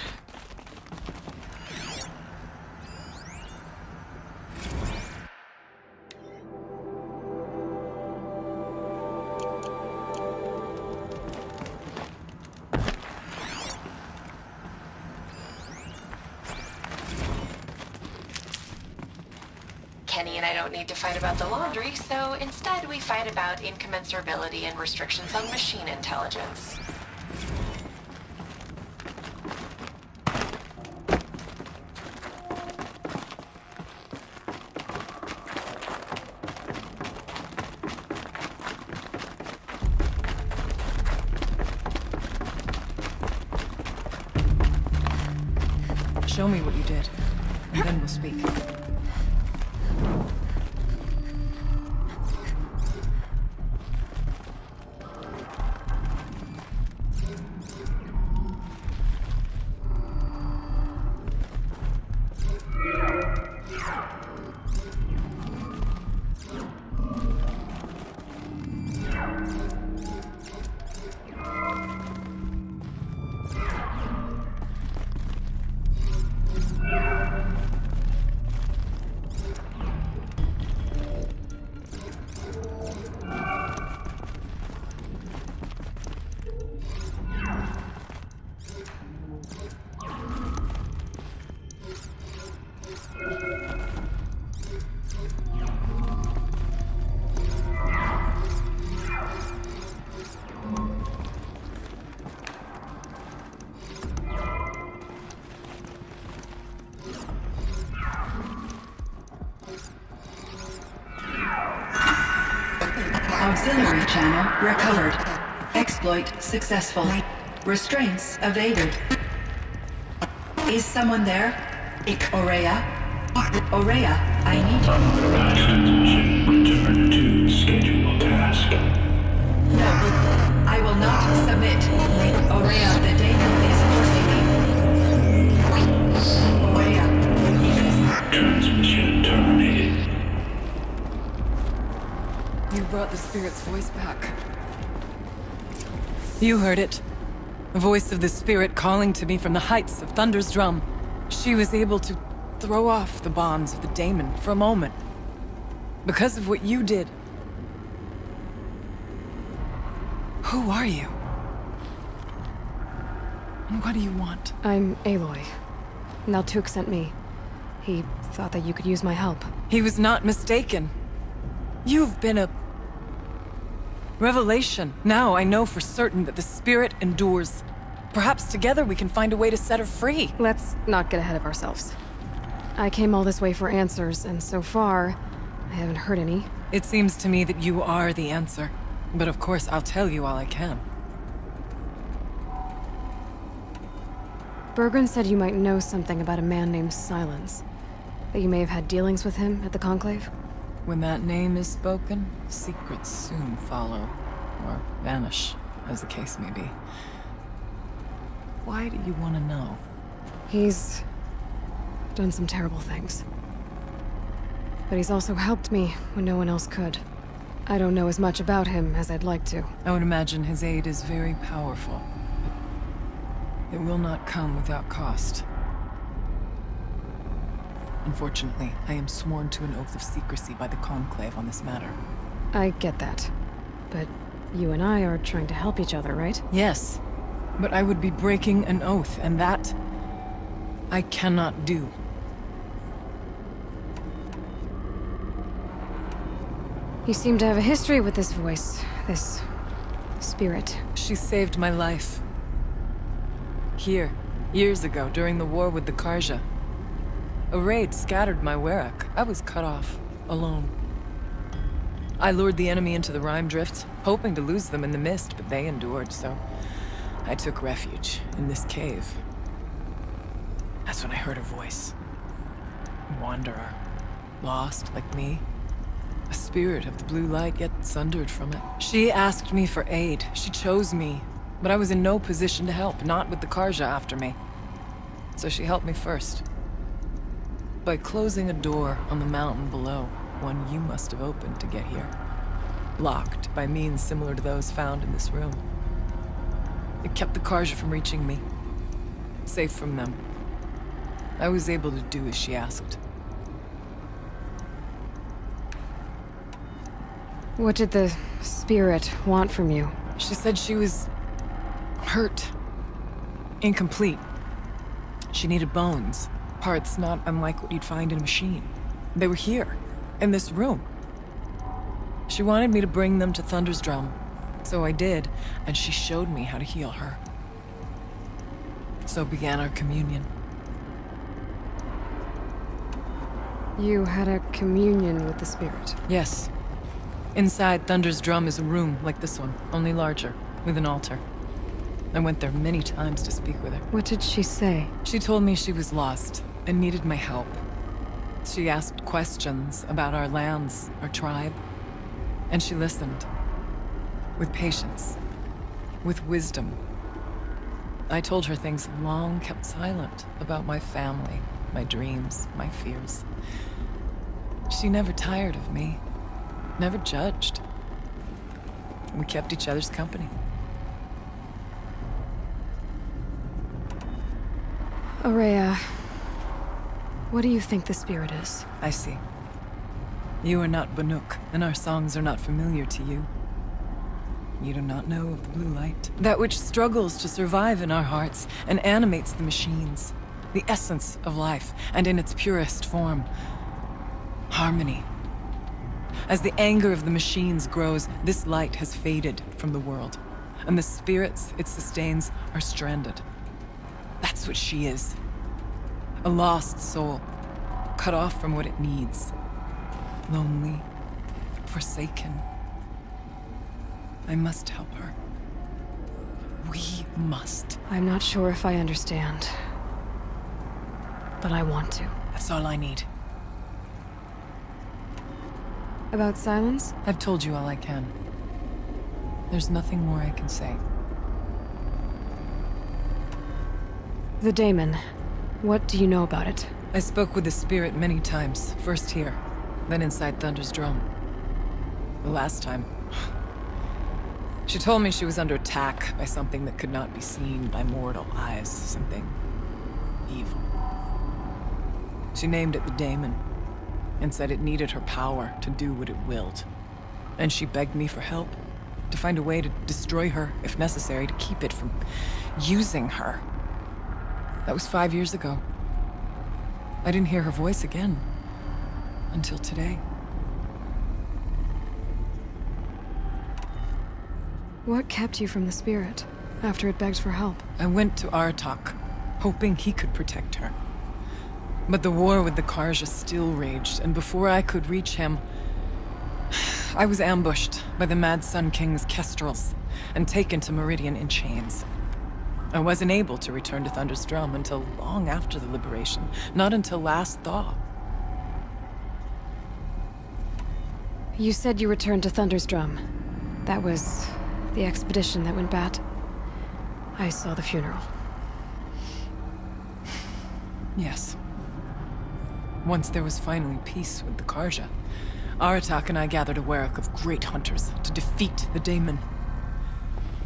Kenny and I don't need to fight about the laundry, so instead we fight about incommensurability and restrictions on machine intelligence. Show me what you did, and then we'll speak. Auxiliary channel recovered. Exploit successful. Restraints evaded. Is someone there? Aurea? Aurea, I need you. Authorized transmission. Return to scheduled task. No, I will not submit. Aurea, the daemon is forcing me. Aurea. Transmission terminated. You brought the spirit's voice back. You heard it. The voice of the spirit calling to me from the heights of Thunder's drum. She was able to throw off the bonds of the daemon for a moment. Because of what you did. Who are you? And what do you want? I'm Aloy. Naltuk sent me. He thought that you could use my help. He was not mistaken. You've been a revelation. Now I know for certain that the spirit endures. Perhaps together we can find a way to set her free. Let's not get ahead of ourselves. I came all this way for answers, and so far, I haven't heard any. It seems to me that you are the answer. But of course, I'll tell you all I can. Bergren said you might know something about a man named Silence. That you may have had dealings with him at the Conclave? When that name is spoken, secrets soon follow. Or vanish, as the case may be. Why do you want to know? He's done some terrible things. But he's also helped me when no one else could. I don't know as much about him as I'd like to. I would imagine his aid is very powerful. It will not come without cost. Unfortunately, I am sworn to an oath of secrecy by the Conclave on this matter. I get that. But you and I are trying to help each other, right? Yes. But I would be breaking an oath, and that I cannot do. You seem to have a history with this voice, this spirit. She saved my life. Here, years ago, during the war with the Karja. A raid scattered my Werak. I was cut off, alone. I lured the enemy into the Rime Drift, hoping to lose them in the mist, but they endured, so I took refuge in this cave. That's when I heard her voice. A wanderer. Lost, like me. A spirit of the blue light, yet sundered from it. She asked me for aid. She chose me. But I was in no position to help, not with the Karja after me. So she helped me first. By closing a door on the mountain below, one you must have opened to get here. Locked by means similar to those found in this room. It kept the Karja from reaching me. Safe from them. I was able to do as she asked. What did the spirit want from you? She said she was hurt. Incomplete. She needed bones. Parts not unlike what you'd find in a machine. They were here, in this room. She wanted me to bring them to Thunder's Drum. So I did, and she showed me how to heal her. So began our communion. You had a communion with the spirit? Yes. Inside Thunder's Drum is a room like this one, only larger, with an altar. I went there many times to speak with her. What did she say? She told me she was lost and needed my help. She asked questions about our lands, our tribe, and she listened. With patience. With wisdom. I told her things long kept silent about my family, my dreams, my fears. She never tired of me. Never judged. We kept each other's company. Aurea, what do you think the spirit is? I see. You are not Banuk, and our songs are not familiar to you. You do not know of the blue light. That which struggles to survive in our hearts and animates the machines. The essence of life, and in its purest form. Harmony. As the anger of the machines grows, this light has faded from the world. And the spirits it sustains are stranded. That's what she is. A lost soul. Cut off from what it needs. Lonely. Forsaken. I must help her. We must. I'm not sure if I understand. But I want to. That's all I need. About silence? I've told you all I can. There's nothing more I can say. The daemon. What do you know about it? I spoke with the spirit many times. First here, then inside Thunder's Drum. The last time... She told me she was under attack by something that could not be seen by mortal eyes. Something... evil. She named it the daemon, and said it needed her power to do what it willed. And she begged me for help, to find a way to destroy her, if necessary, to keep it from using her. That was 5 years ago. I didn't hear her voice again, until today. What kept you from the spirit, after it begged for help? I went to Artok, hoping he could protect her. But the war with the Karja still raged, and before I could reach him, I was ambushed by the Mad Sun King's kestrels, and taken to Meridian in chains. I wasn't able to return to Thunder's Drum until long after the liberation, not until last thaw. You said you returned to Thunder's Drum. That was the expedition that went bad. I saw the funeral. Yes. Once there was finally peace with the Karja, Aratak and I gathered a Werak of great hunters to defeat the daemon.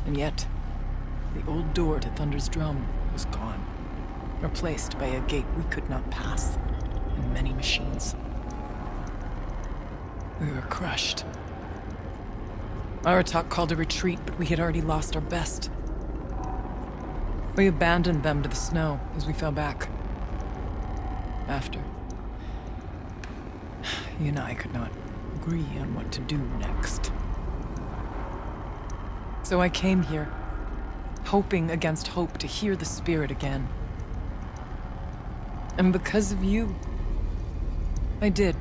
And yet, the old door to Thunder's Drum was gone, replaced by a gate we could not pass, and many machines. We were crushed. Aratak called a retreat, but we had already lost our best. We abandoned them to the snow as we fell back. After. You and I could not agree on what to do next. So I came here, hoping against hope to hear the spirit again. And because of you, I did.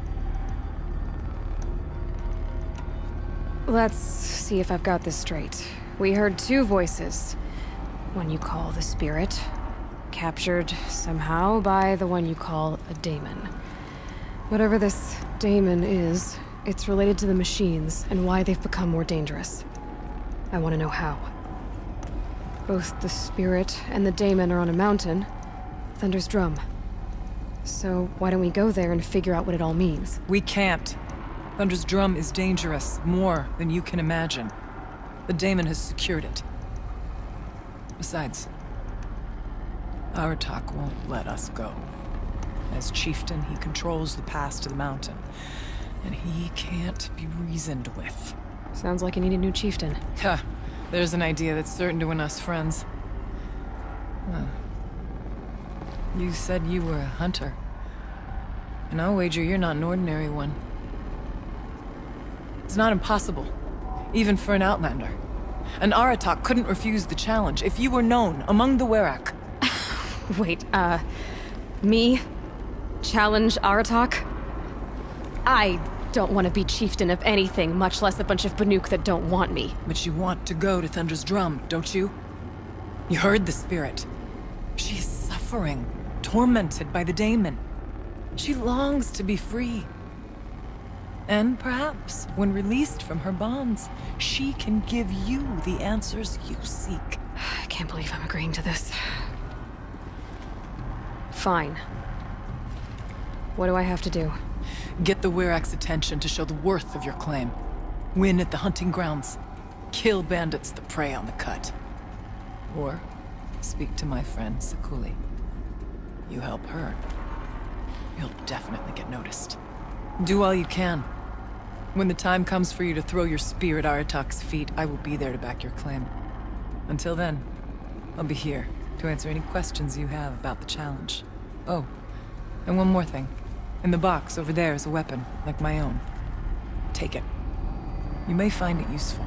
Let's see if I've got this straight. We heard two voices. One you call the spirit, captured somehow by the one you call a daemon. Whatever this daemon is, it's related to the machines and why they've become more dangerous. I want to know how. Both the spirit and the daemon are on a mountain, Thunder's Drum. So why don't we go there and figure out what it all means? We can't. Thunder's Drum is dangerous, more than you can imagine. The daemon has secured it. Besides, Aratak won't let us go. As chieftain, he controls the pass to the mountain, and he can't be reasoned with. Sounds like you need a new chieftain. Ha! There's an idea that's certain to win us friends. Huh. You said you were a hunter. And I'll wager you're not an ordinary one. It's not impossible, even for an outlander. And Aratak couldn't refuse the challenge if you were known among the Werak. Wait, me? Challenge Aratak? I don't want to be chieftain of anything, much less a bunch of Banuk that don't want me. But you want to go to Thunder's Drum, don't you? You heard the spirit. She is suffering, tormented by the daemon. She longs to be free. And perhaps, when released from her bonds, she can give you the answers you seek. I can't believe I'm agreeing to this. Fine. What do I have to do? Get the Werak's attention to show the worth of your claim. Win at the hunting grounds. Kill bandits that prey on the cut. Or speak to my friend Sakuli. You help her, you'll definitely get noticed. Do all you can. When the time comes for you to throw your spear at Aratak's feet, I will be there to back your claim. Until then, I'll be here to answer any questions you have about the challenge. Oh, and one more thing. In the box over there is a weapon, like my own. Take it. You may find it useful.